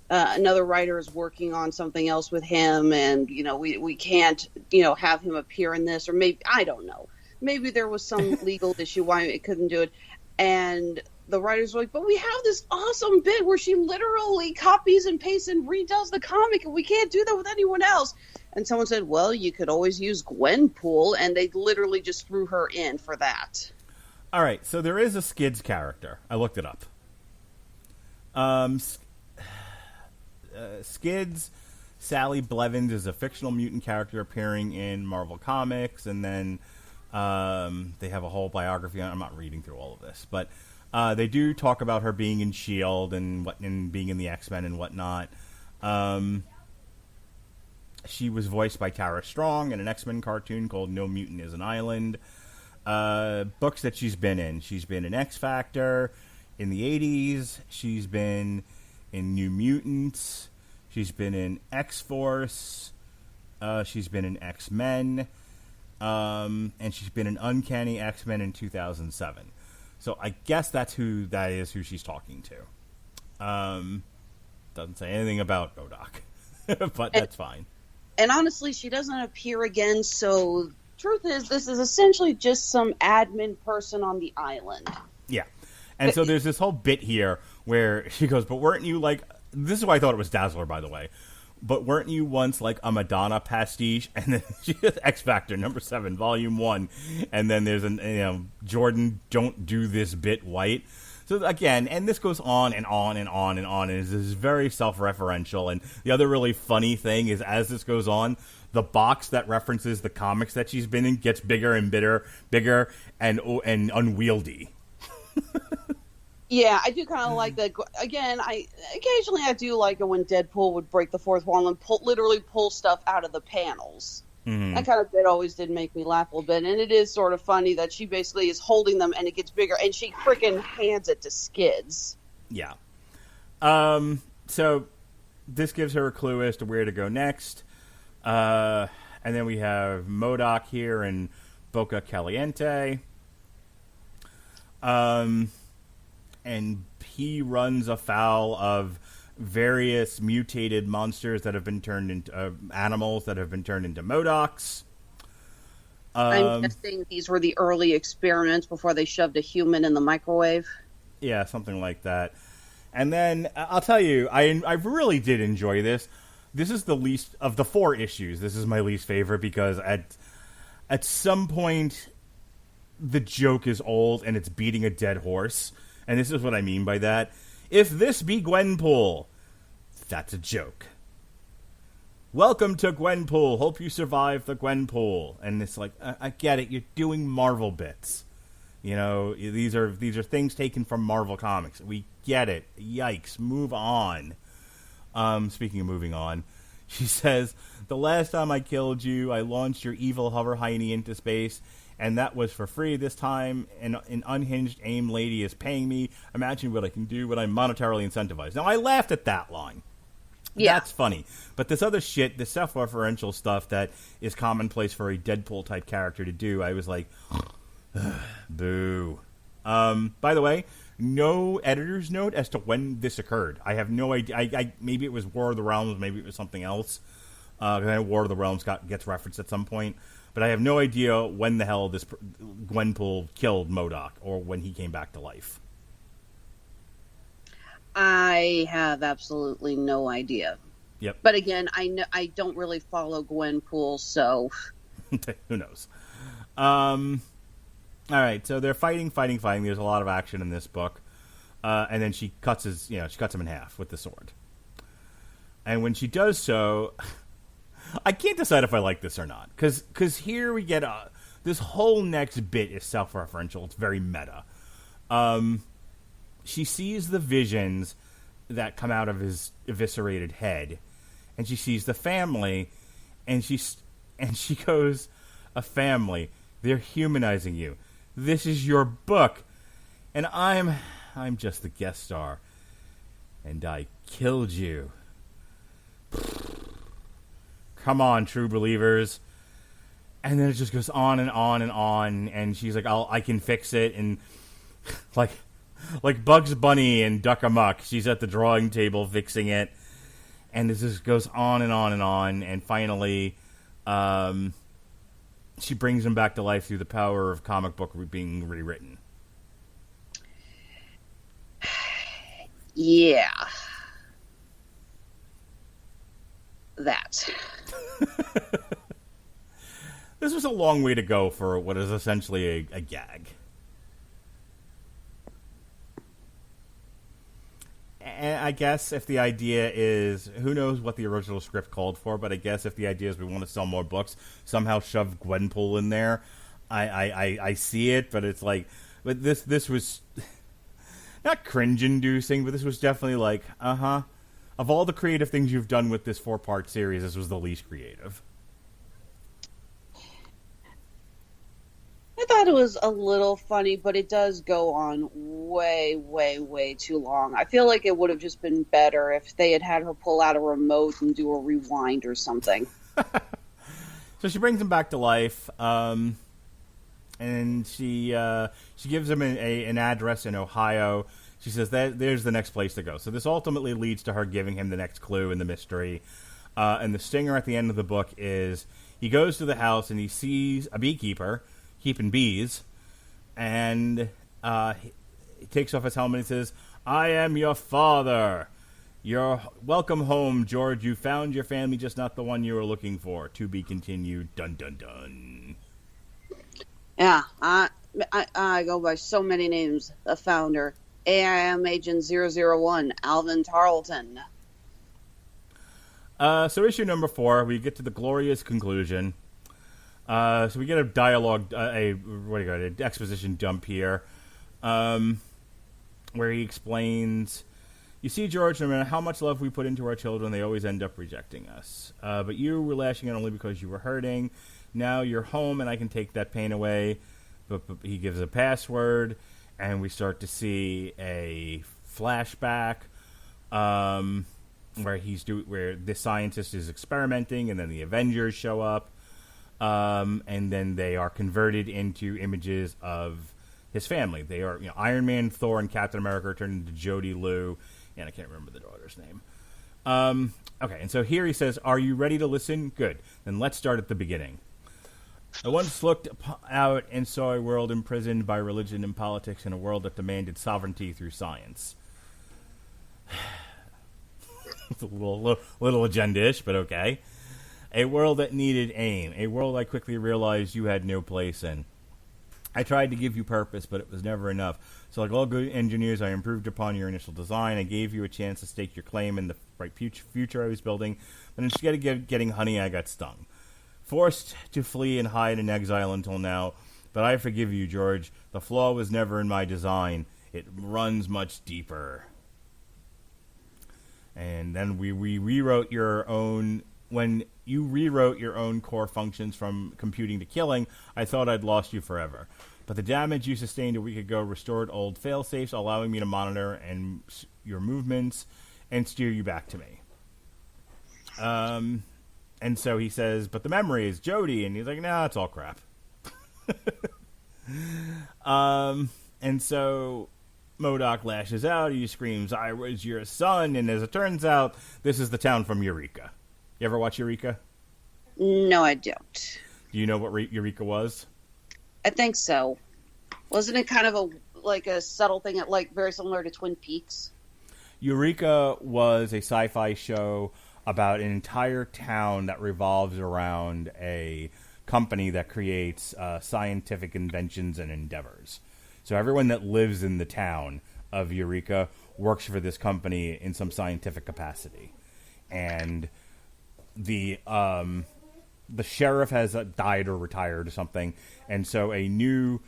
another writer is working on something else with him, and, you know, we can't, you know, have him appear in this, or maybe, I don't know. Maybe there was some legal issue why it couldn't do it, and the writers were like, but we have this awesome bit where she literally copies and pastes and redoes the comic, and we can't do that with anyone else. And someone said, well, you could always use Gwenpool, and they literally just threw her in for that. All right, so there is a Skids character. I looked it up. Skids, Sally Blevins, is a fictional mutant character appearing in Marvel Comics, and then they have a whole biography on. I'm not reading through all of this, but they do talk about her being in S.H.I.E.L.D. and being in the X-Men and whatnot. She was voiced by Tara Strong in an X-Men cartoon called No Mutant is an Island. Books that she's been in. She's been in X Factor in the 80s. She's been in New Mutants. She's been in X-Force. She's been in X-Men. And she's been in Uncanny X-Men in 2007. So I guess that's who she's talking to. Doesn't say anything about M.O.D.O.K, but that's fine. And honestly, she doesn't appear again, so truth is, this is essentially just some admin person on the island. Yeah. And so there's this whole bit here where she goes, but weren't you like... This is why I thought it was Dazzler, by the way. But weren't you once like a Madonna pastiche? And then she has X Factor number 7, volume 1. And then there's Jordan, don't do this bit white. So again, and this goes on and on and on and on, and this is very self-referential. And the other really funny thing is, as this goes on, the box that references the comics that she's been in gets bigger and bigger and unwieldy. Yeah, I do kind of like that. Again, occasionally I do like it when Deadpool would break the fourth wall and literally pull stuff out of the panels. Mm-hmm. That kind of bit always did make me laugh a little bit, and it is sort of funny that she basically is holding them and it gets bigger, and she freaking hands it to Skids. Yeah. So this gives her a clue as to where to go next. And then we have M.O.D.O.K here in Boca Caliente. And he runs afoul of various mutated monsters that have been turned into animals that have been turned into M.O.D.O.Ks. I'm guessing these were the early experiments before they shoved a human in the microwave. Yeah, something like that. And then I'll tell you, I really did enjoy this. This is the least of the 4 issues. This is my least favorite because at some point the joke is old and it's beating a dead horse. And this is what I mean by that. If this be Gwenpool, that's a joke. Welcome to Gwenpool. Hope you survive the Gwenpool. And it's like, I get it. You're doing Marvel bits. You know, these are things taken from Marvel Comics. We get it. Yikes. Move on. Speaking of moving on, she says, the last time I killed you, I launched your evil hover hiney into space. And that was for free. This time, an unhinged AIM lady is paying me. Imagine what I can do when I'm monetarily incentivized. Now, I laughed at that line. Yeah. That's funny. But this other shit, this self-referential stuff that is commonplace for a Deadpool-type character to do, I was like, boo. By the way, no editor's note as to when this occurred. I have no idea. Maybe it was War of the Realms. Maybe it was something else. I know War of the Realms gets referenced at some point. But I have no idea when the hell this Gwenpool killed M.O.D.O.K or when he came back to life. I have absolutely no idea. Yep. But again, I don't really follow Gwenpool, so Who knows? All right, so they're fighting. There's a lot of action in this book, and then she cuts him in half with the sword. And when she does so, I can't decide if I like this or not, because here we get this whole next bit is self-referential. It's very meta. She sees the visions that come out of his eviscerated head, and she sees the family, and she goes, "A family, they're humanizing you. This is your book, and I'm just the guest star, and I killed you. Come on, true believers." And then it just goes on and on and on, and she's like, I can fix it, and like Bugs Bunny and Duck Amuck, she's at the drawing table fixing it, and this just goes on and on and on, and finally, she brings him back to life through the power of comic book being rewritten. Yeah. That. This was a long way to go for what is essentially a gag. And I guess if the idea is, who knows what the original script called for, but I guess if the idea is we want to sell more books, somehow shove Gwenpool in there, I see it, but it's like, but this was not cringe-inducing, but this was definitely like, of all the creative things you've done with this 4-part series, this was the least creative. I thought it was a little funny, but it does go on way, way, way too long. I feel like it would have just been better if they had her pull out a remote and do a rewind or something. So she brings him back to life, and she gives him an address in Ohio. She says that there's the next place to go. So this ultimately leads to her giving him the next clue in the mystery. And the stinger at the end of the book is he goes to the house and he sees a beekeeper keeping bees, and he takes off his helmet and says, "I am your father. You're welcome home, George. You found your family, just not the one you were looking for. To be continued. Dun dun dun." Yeah, I go by so many names. The founder, AIM Agent 001, Alvin Tarleton. So issue number 4, we get to the glorious conclusion. So we get a dialogue, an exposition dump here, where he explains, "You see, George, no matter how much love we put into our children, they always end up rejecting us. But you were lashing out only because you were hurting. Now you're home, and I can take that pain away." But he gives a password, and we start to see a flashback, where this scientist is experimenting, and then the Avengers show up. And then they are converted into images of his family. They are, Iron Man, Thor, and Captain America are turned into Jodie Lou, and I can't remember the daughter's name. Okay, and so here he says, "Are you ready to listen? Good. Then let's start at the beginning. I once looked out and saw a world imprisoned by religion and politics, and a world that demanded sovereignty through science." It's a little agenda-ish, but okay. "A world that needed aim. A world I quickly realized you had no place in. I tried to give you purpose, but it was never enough. So like all good engineers, I improved upon your initial design. I gave you a chance to stake your claim in the bright future I was building. But instead of getting honey, I got stung. Forced to flee and hide in exile until now. But I forgive you, George. The flaw was never in my design. It runs much deeper." And then we rewrote your own... When you rewrote your own core functions from computing to killing, I thought I'd lost you forever. But the damage you sustained a week ago restored old fail-safes, allowing me to monitor your movements and steer you back to me. And so he says, "But the memory is Jodie," and he's like, "Nah, it's all crap." And so M.O.D.O.K lashes out. He screams, "I was your son," and as it turns out, this is the town from Eureka. You ever watch Eureka? No, I don't. Do you know what Eureka was? I think so. Wasn't it kind of a subtle thing, very similar to Twin Peaks? Eureka was a sci-fi show about an entire town that revolves around a company that creates scientific inventions and endeavors. So everyone that lives in the town of Eureka works for this company in some scientific capacity. And the sheriff has died or retired or something, and so a new,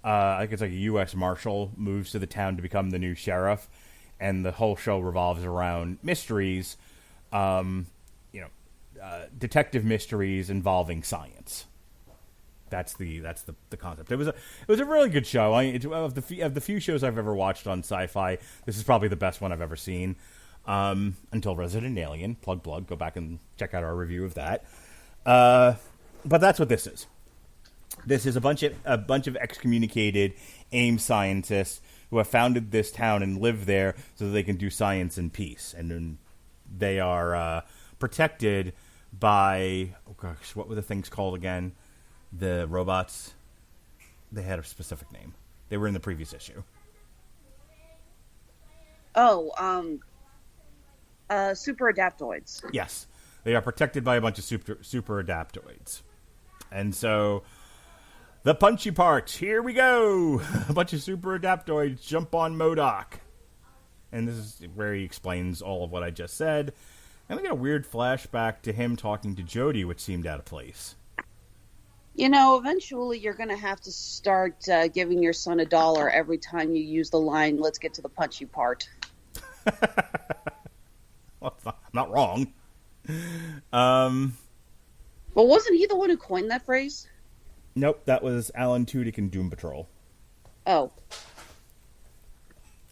I think it's like a U.S. Marshal moves to the town to become the new sheriff, and the whole show revolves around mysteries, detective mysteries involving science. That's the concept. It was a really good show. Of the few shows I've ever watched on Sci-Fi, this is probably the best one I've ever seen. Until Resident Alien, plug. Go back and check out our review of that. But that's what this is. This is a bunch of excommunicated AIM scientists who have founded this town and live there so that they can do science in peace. And then they are protected by, oh gosh, what were the things called again? The robots. They had a specific name. They were in the previous issue. Super adaptoids. Yes. They are protected by a bunch of super adaptoids. And so, the punchy part, here we go! A bunch of super adaptoids jump on M.O.D.O.K. And this is where he explains all of what I just said. And we get a weird flashback to him talking to Jody, which seemed out of place. Eventually you're going to have to start giving your son $1 every time you use the line, let's get to the punchy part. Well, not wrong. Well, wasn't he the one who coined that phrase? Nope, that was Alan Tudyk in Doom Patrol. Oh.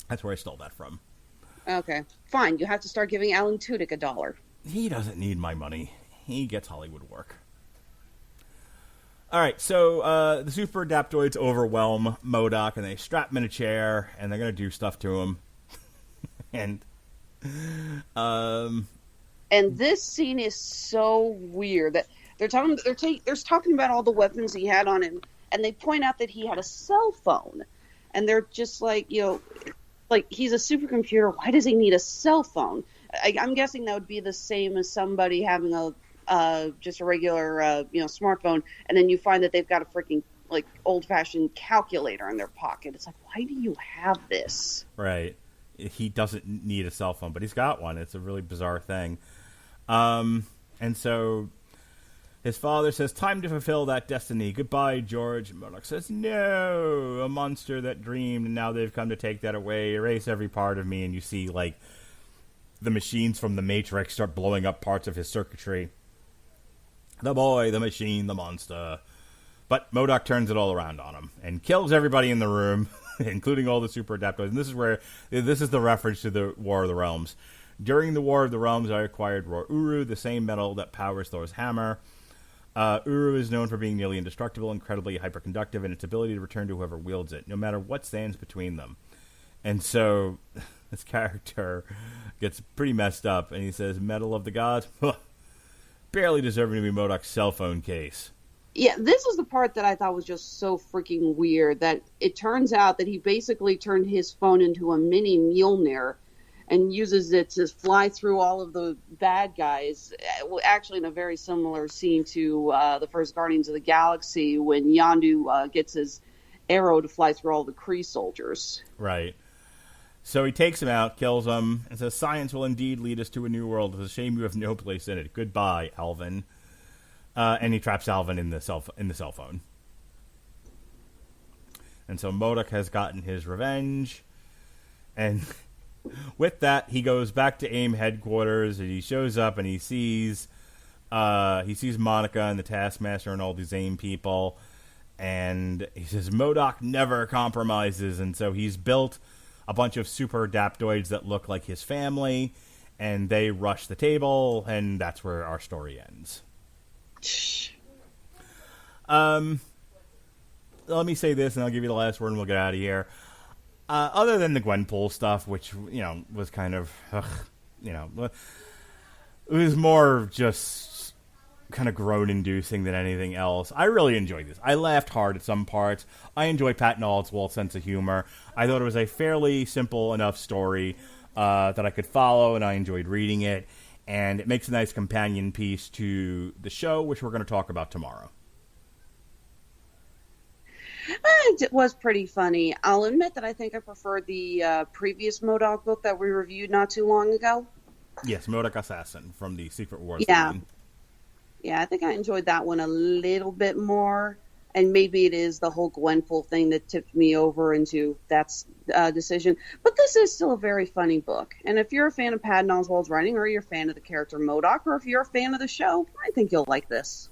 That's where I stole that from. Okay. Fine, you have to start giving Alan Tudyk $1. He doesn't need my money. He gets Hollywood work. Alright, so the super adaptoids overwhelm M.O.D.O.K. and they strap him in a chair and they're going to do stuff to him. And this scene is so weird that they're talking about all the weapons he had on him, and they point out that he had a cell phone, and they're just like, like he's a supercomputer. Why does he need a cell phone? I'm guessing that would be the same as somebody having just a regular smartphone, and then you find that they've got a freaking like old-fashioned calculator in their pocket. It's like, why do you have this? Right. He doesn't need a cell phone, but he's got one. It's a really bizarre thing. And so his father says, time to fulfill that destiny. Goodbye, George. M.O.D.O.K. says, no, a monster that dreamed, and now they've come to take that away, erase every part of me. And you see, like, the machines from the Matrix start blowing up parts of his circuitry. The boy, the machine, the monster. But M.O.D.O.K. turns it all around on him and kills everybody in the room, including all the super adaptoids. And this is the reference to the War of the Realms. During the War of the Realms, I acquired Raw Uru, the same metal that powers Thor's hammer. Uru is known for being nearly indestructible, incredibly hyperconductive, and its ability to return to whoever wields it, no matter what stands between them. And so this character gets pretty messed up, and he says, Metal of the Gods? Barely deserving to be M.O.D.O.K's cell phone case. Yeah, this is the part that I thought was just so freaking weird, that it turns out that he basically turned his phone into a mini Mjolnir and uses it to fly through all of the bad guys, actually in a very similar scene to the first Guardians of the Galaxy when Yondu gets his arrow to fly through all the Kree soldiers. Right. So he takes him out, kills him, and says, science will indeed lead us to a new world. It's a shame you have no place in it. Goodbye, Alvin. And he traps Alvin in the cell phone. And so M.O.D.O.K. has gotten his revenge. And with that, he goes back to AIM headquarters, and he shows up, and he sees Monica and the Taskmaster and all these AIM people. And he says, M.O.D.O.K. never compromises. And so he's built a bunch of super adaptoids that look like his family, and they rush the table, and that's where our story ends. Let me say this, and I'll give you the last word, and we'll get out of here. Other than the Gwenpool stuff, which, was kind of, it was more just kind of groan-inducing than anything else. I really enjoyed this. I laughed hard at some parts. I enjoy Patton Oswalt's sense of humor. I thought it was a fairly simple enough story that I could follow, and I enjoyed reading it. And it makes a nice companion piece to the show, which we're going to talk about tomorrow. It was pretty funny. I'll admit that I think I preferred the previous M.O.D.O.K book that we reviewed not too long ago. Yes, MODOK Assassin from the Secret Wars Yeah. line. Yeah, I think I enjoyed that one a little bit more. And maybe it is the whole Gwenpool thing that tipped me over into that decision. But this is still a very funny book. And if you're a fan of Patton Oswalt's writing, or you're a fan of the character M.O.D.O.K, or if you're a fan of the show, I think you'll like this.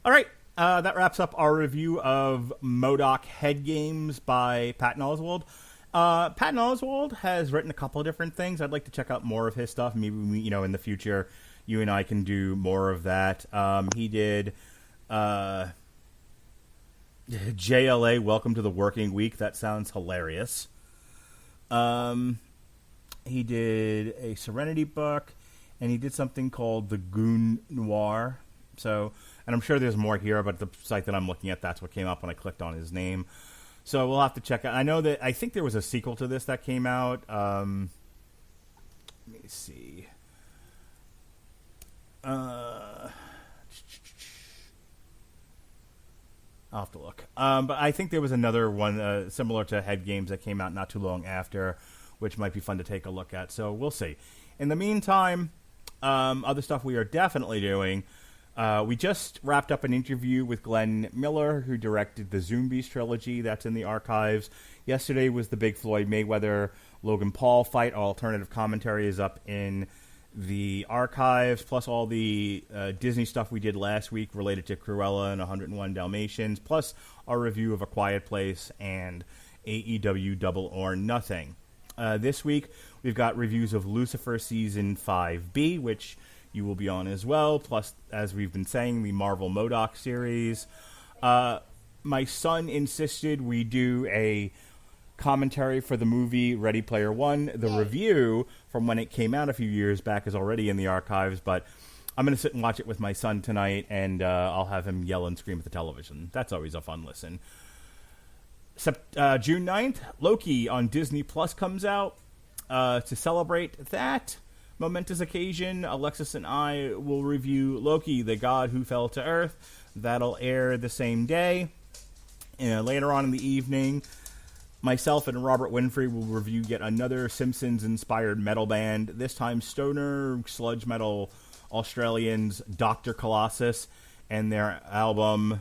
All right. That wraps up our review of M.O.D.O.K Head Games by Patton Oswalt. Patton Oswalt has written a couple of different things. I'd like to check out more of his stuff. Maybe we, in the future, you and I can do more of that. He did JLA, Welcome to the Working Week. That sounds hilarious. He did a Serenity book, and he did something called The Goon Noir. So, and I'm sure there's more here, but the site that I'm looking at, that's what came up when I clicked on his name. So we'll have to check out. I think there was a sequel to this that came out. Let me see. I'll have to look. But I think there was another one similar to Head Games that came out not too long after, which might be fun to take a look at. So we'll see. In the meantime, other stuff we are definitely doing. We just wrapped up an interview with Glenn Miller, who directed the Zombies trilogy. That's in the archives. Yesterday was the big Floyd Mayweather-Logan Paul fight. Alternative commentary is up in the archives, plus all the Disney stuff we did last week related to Cruella and 101 Dalmatians, plus our review of A Quiet Place and AEW Double or Nothing. This week, we've got reviews of Lucifer Season 5B, which you will be on as well, plus, as we've been saying, the Marvel M.O.D.O.K series. My son insisted we do a commentary for the movie Ready Player One. The review from when it came out a few years back is already in the archives, but I'm going to sit and watch it with my son tonight, and I'll have him yell and scream at the television. That's always a fun listen. June 9th, Loki on Disney Plus comes out. To celebrate that momentous occasion, Alexis and I will review Loki, the god who fell to Earth. That'll air the same day. Later on in the evening, myself and Robert Winfrey will review yet another Simpsons-inspired metal band, this time stoner sludge metal Australians Dr. Colossus, and their album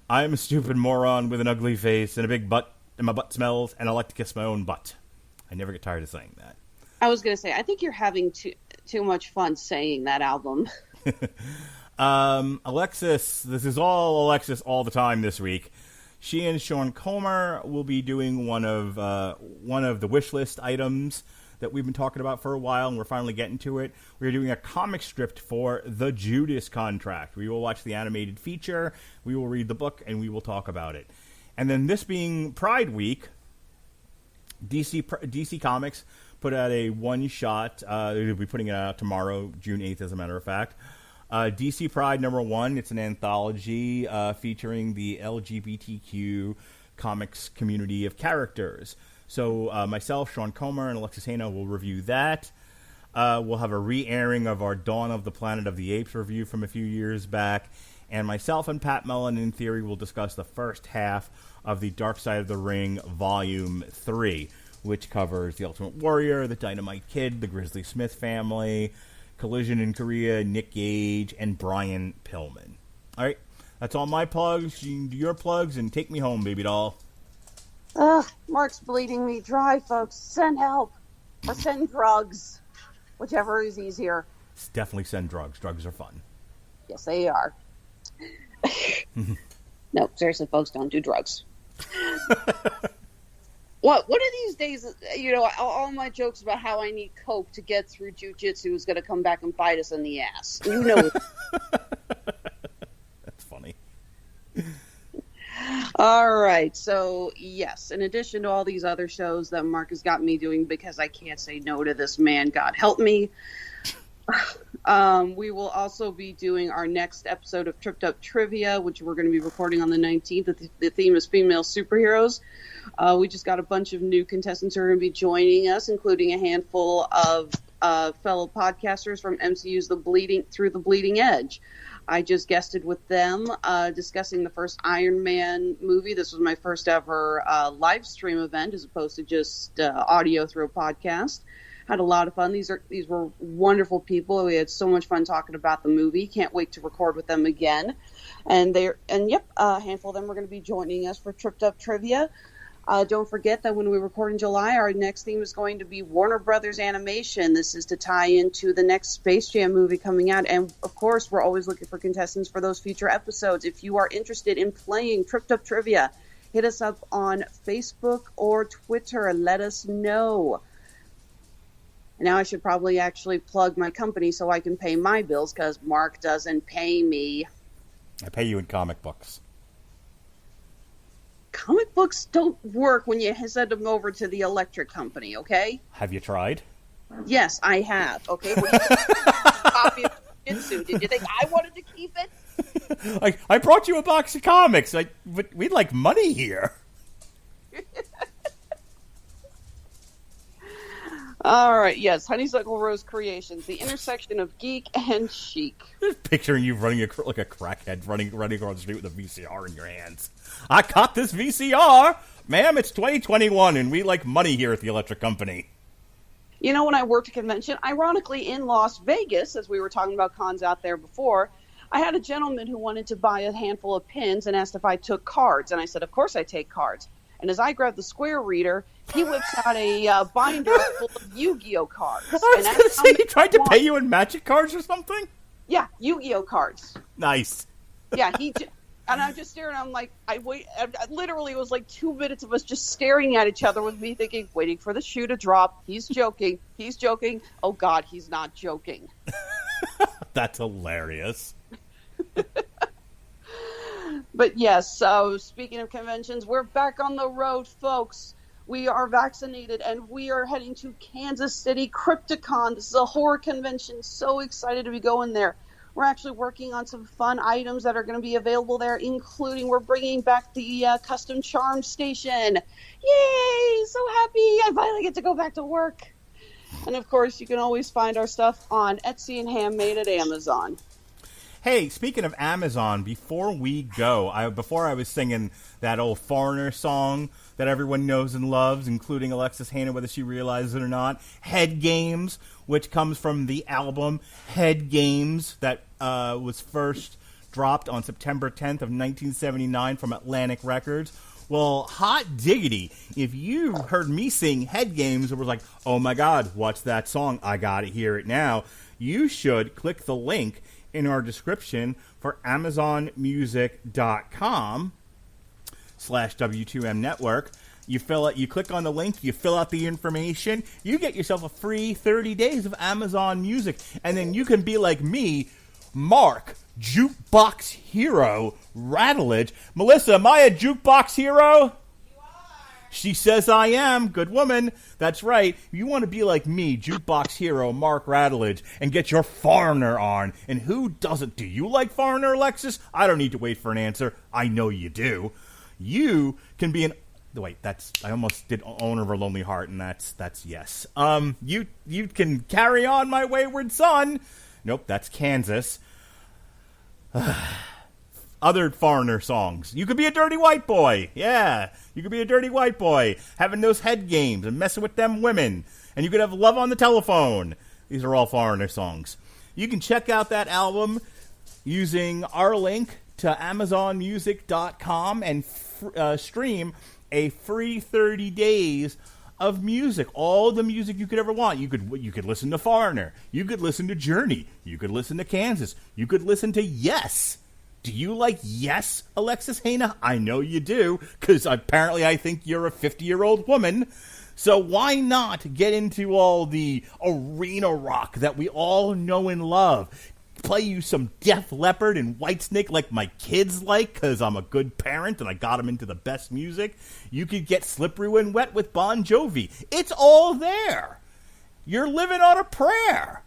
I'm a Stupid Moron with an Ugly Face and a Big Butt, and my butt smells, and I like to kiss my own butt. I never get tired of saying that. I was going to say, I think you're having too much fun saying that album. Alexis, this is all Alexis all the time this week. She and Sean Comer will be doing one of the wish list items that we've been talking about for a while, and we're finally getting to it. We're doing a comic strip for The Judas Contract. We will watch the animated feature, we will read the book, and we will talk about it. And then this being Pride Week, DC Comics put out a one-shot. They'll be putting it out tomorrow, June 8th, as a matter of fact. DC Pride #1. It's an anthology featuring the LGBTQ comics community of characters. So myself, Sean Comer, and Alexis Hejna will review that. We'll have a re-airing of our Dawn of the Planet of the Apes review from a few years back. And myself and Pat Mullen, in theory, will discuss the first half of the Dark Side of the Ring Volume 3, which covers the Ultimate Warrior, the Dynamite Kid, the Grizzly Smith family, Collision in Korea, Nick Gage, and Brian Pillman. All right, that's all my plugs. You can do your plugs and take me home, baby doll. Ugh, Mark's bleeding me dry, folks. Send help. Or send drugs. Whichever is easier. Definitely send drugs. Drugs are fun. Yes, they are. No, seriously, folks, don't do drugs. What? One of these days, all my jokes about how I need coke to get through jiu-jitsu is going to come back and bite us in the ass. That's funny. All right, so yes, in addition to all these other shows that Mark has got me doing because I can't say no to this man, God help me, we will also be doing our next episode of Tripped Up Trivia, which we're going to be recording on the 19th. The theme is female superheroes. We just got a bunch of new contestants who are going to be joining us, including a handful of fellow podcasters from MCU's Through the Bleeding Edge. I just guested with them discussing the first Iron Man movie. This was my first ever live stream event as opposed to just audio through a podcast. Had a lot of fun. These were wonderful people. We had so much fun talking about the movie. Can't wait to record with them again. And a handful of them are going to be joining us for Tripped Up Trivia. Don't forget that when we record in July, our next theme is going to be Warner Brothers Animation. This is to tie into the next Space Jam movie coming out. And, of course, we're always looking for contestants for those future episodes. If you are interested in playing Tripped Up Trivia, hit us up on Facebook or Twitter and let us know. Now I should probably actually plug my company so I can pay my bills because Mark doesn't pay me. I pay you in comic books. Comic books don't work when you send them over to the electric company, okay? Have you tried? Yes, I have. Okay, what do you think? Copy of Jitsu. Did you think I wanted to keep it? I brought you a box of comics. But we'd like money here. All right, yes, Honeysuckle Rose Creations, the intersection of geek and chic. Just picturing you running like a crackhead, running across the street with a VCR in your hands. I caught this VCR! Ma'am, it's 2021, and we like money here at the electric company. You know, when I worked at a convention, ironically in Las Vegas, as we were talking about cons out there before, I had a gentleman who wanted to buy a handful of pins and asked if I took cards. And I said, of course I take cards. And as I grabbed the square reader, he whips out a binder full of Yu-Gi-Oh cards. I was going to say, he tried to pay you in magic cards or something? Yeah, Yu-Gi-Oh cards. Nice. Yeah, and I'm just staring, I'm like, I literally, it was like 2 minutes of us just staring at each other with me thinking, waiting for the shoe to drop. He's joking. Oh, God, he's not joking. That's hilarious. But yes, so speaking of conventions, we're back on the road, folks. We are vaccinated, and we are heading to Kansas City Crypticon. This is a horror convention. So excited to be going there. We're actually working on some fun items that are going to be available there, including we're bringing back the custom charm station. Yay! So happy! I finally get to go back to work. And, of course, you can always find our stuff on Etsy and Handmade at Amazon. Hey, speaking of Amazon, before we go, before I was singing that old Foreigner song that everyone knows and loves, including Alexis Hejna, whether she realizes it or not, Head Games, which comes from the album Head Games that was first dropped on September 10th of 1979 from Atlantic Records. Well, hot diggity, if you heard me sing Head Games and was like, oh my God, what's that song? I gotta hear it now. You should click the link in our description for amazonmusic.com/W2M network. You click on the link, you fill out the information, you get yourself a free 30 days of Amazon Music, and then you can be like me, Mark, Jukebox Hero, Radulich. Melissa, am I a Jukebox Hero? She says I am. Good woman. That's right. You want to be like me, Jukebox Hero, Mark Radulich, and get your Foreigner on. And who doesn't? Do you like Foreigner, Alexis? I don't need to wait for an answer. I know you do. You can be an... Wait, I almost did Owner of a Lonely Heart, and that's yes. You can carry on, my wayward son. Nope, that's Kansas. Other Foreigner songs. You could be a dirty white boy. Yeah, you could be a dirty white boy having those head games and messing with them women. And you could have Love on the Telephone. These are all Foreigner songs. You can check out that album using our link to amazonmusic.com and stream a free 30 days of music. All the music you could ever want. You could listen to Foreigner. You could listen to Journey. You could listen to Kansas. You could listen to Yes. Do you like Yes, Alexis Hejna? I know you do, because apparently I think you're a 50-year-old woman. So why not get into all the arena rock that we all know and love? Play you some Def Leppard and Whitesnake like my kids like, because I'm a good parent and I got them into the best music. You could get Slippery When Wet with Bon Jovi. It's all there. You're living on a prayer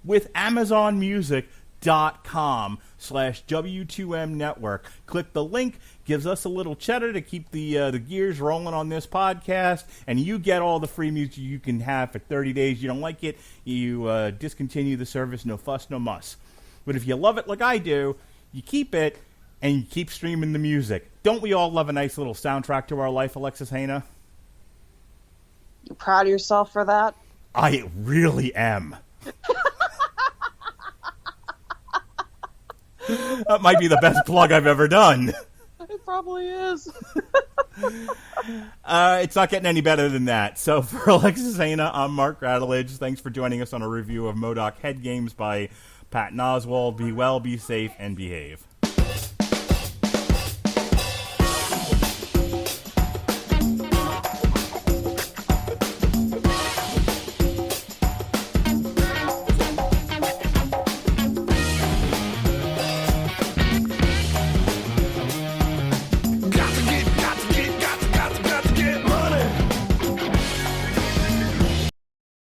with amazonmusic.com/W2M network. Click the link, gives us a little cheddar to keep the gears rolling on this podcast, and you get all the free music you can have for 30 days. You don't like it, you discontinue the service, no fuss, no muss. But if you love it like I do, you keep it and you keep streaming the music. Don't we all love a nice little soundtrack to our life, Alexis Hejna? You proud of yourself for that? I really am. That might be the best plug I've ever done. It probably is. It's not getting any better than that. So for Alexis Hejna, I'm Mark Radulich. Thanks for joining us on a review of M.O.D.O.K. Head Games by Patton Oswalt. Be well, be safe, and behave.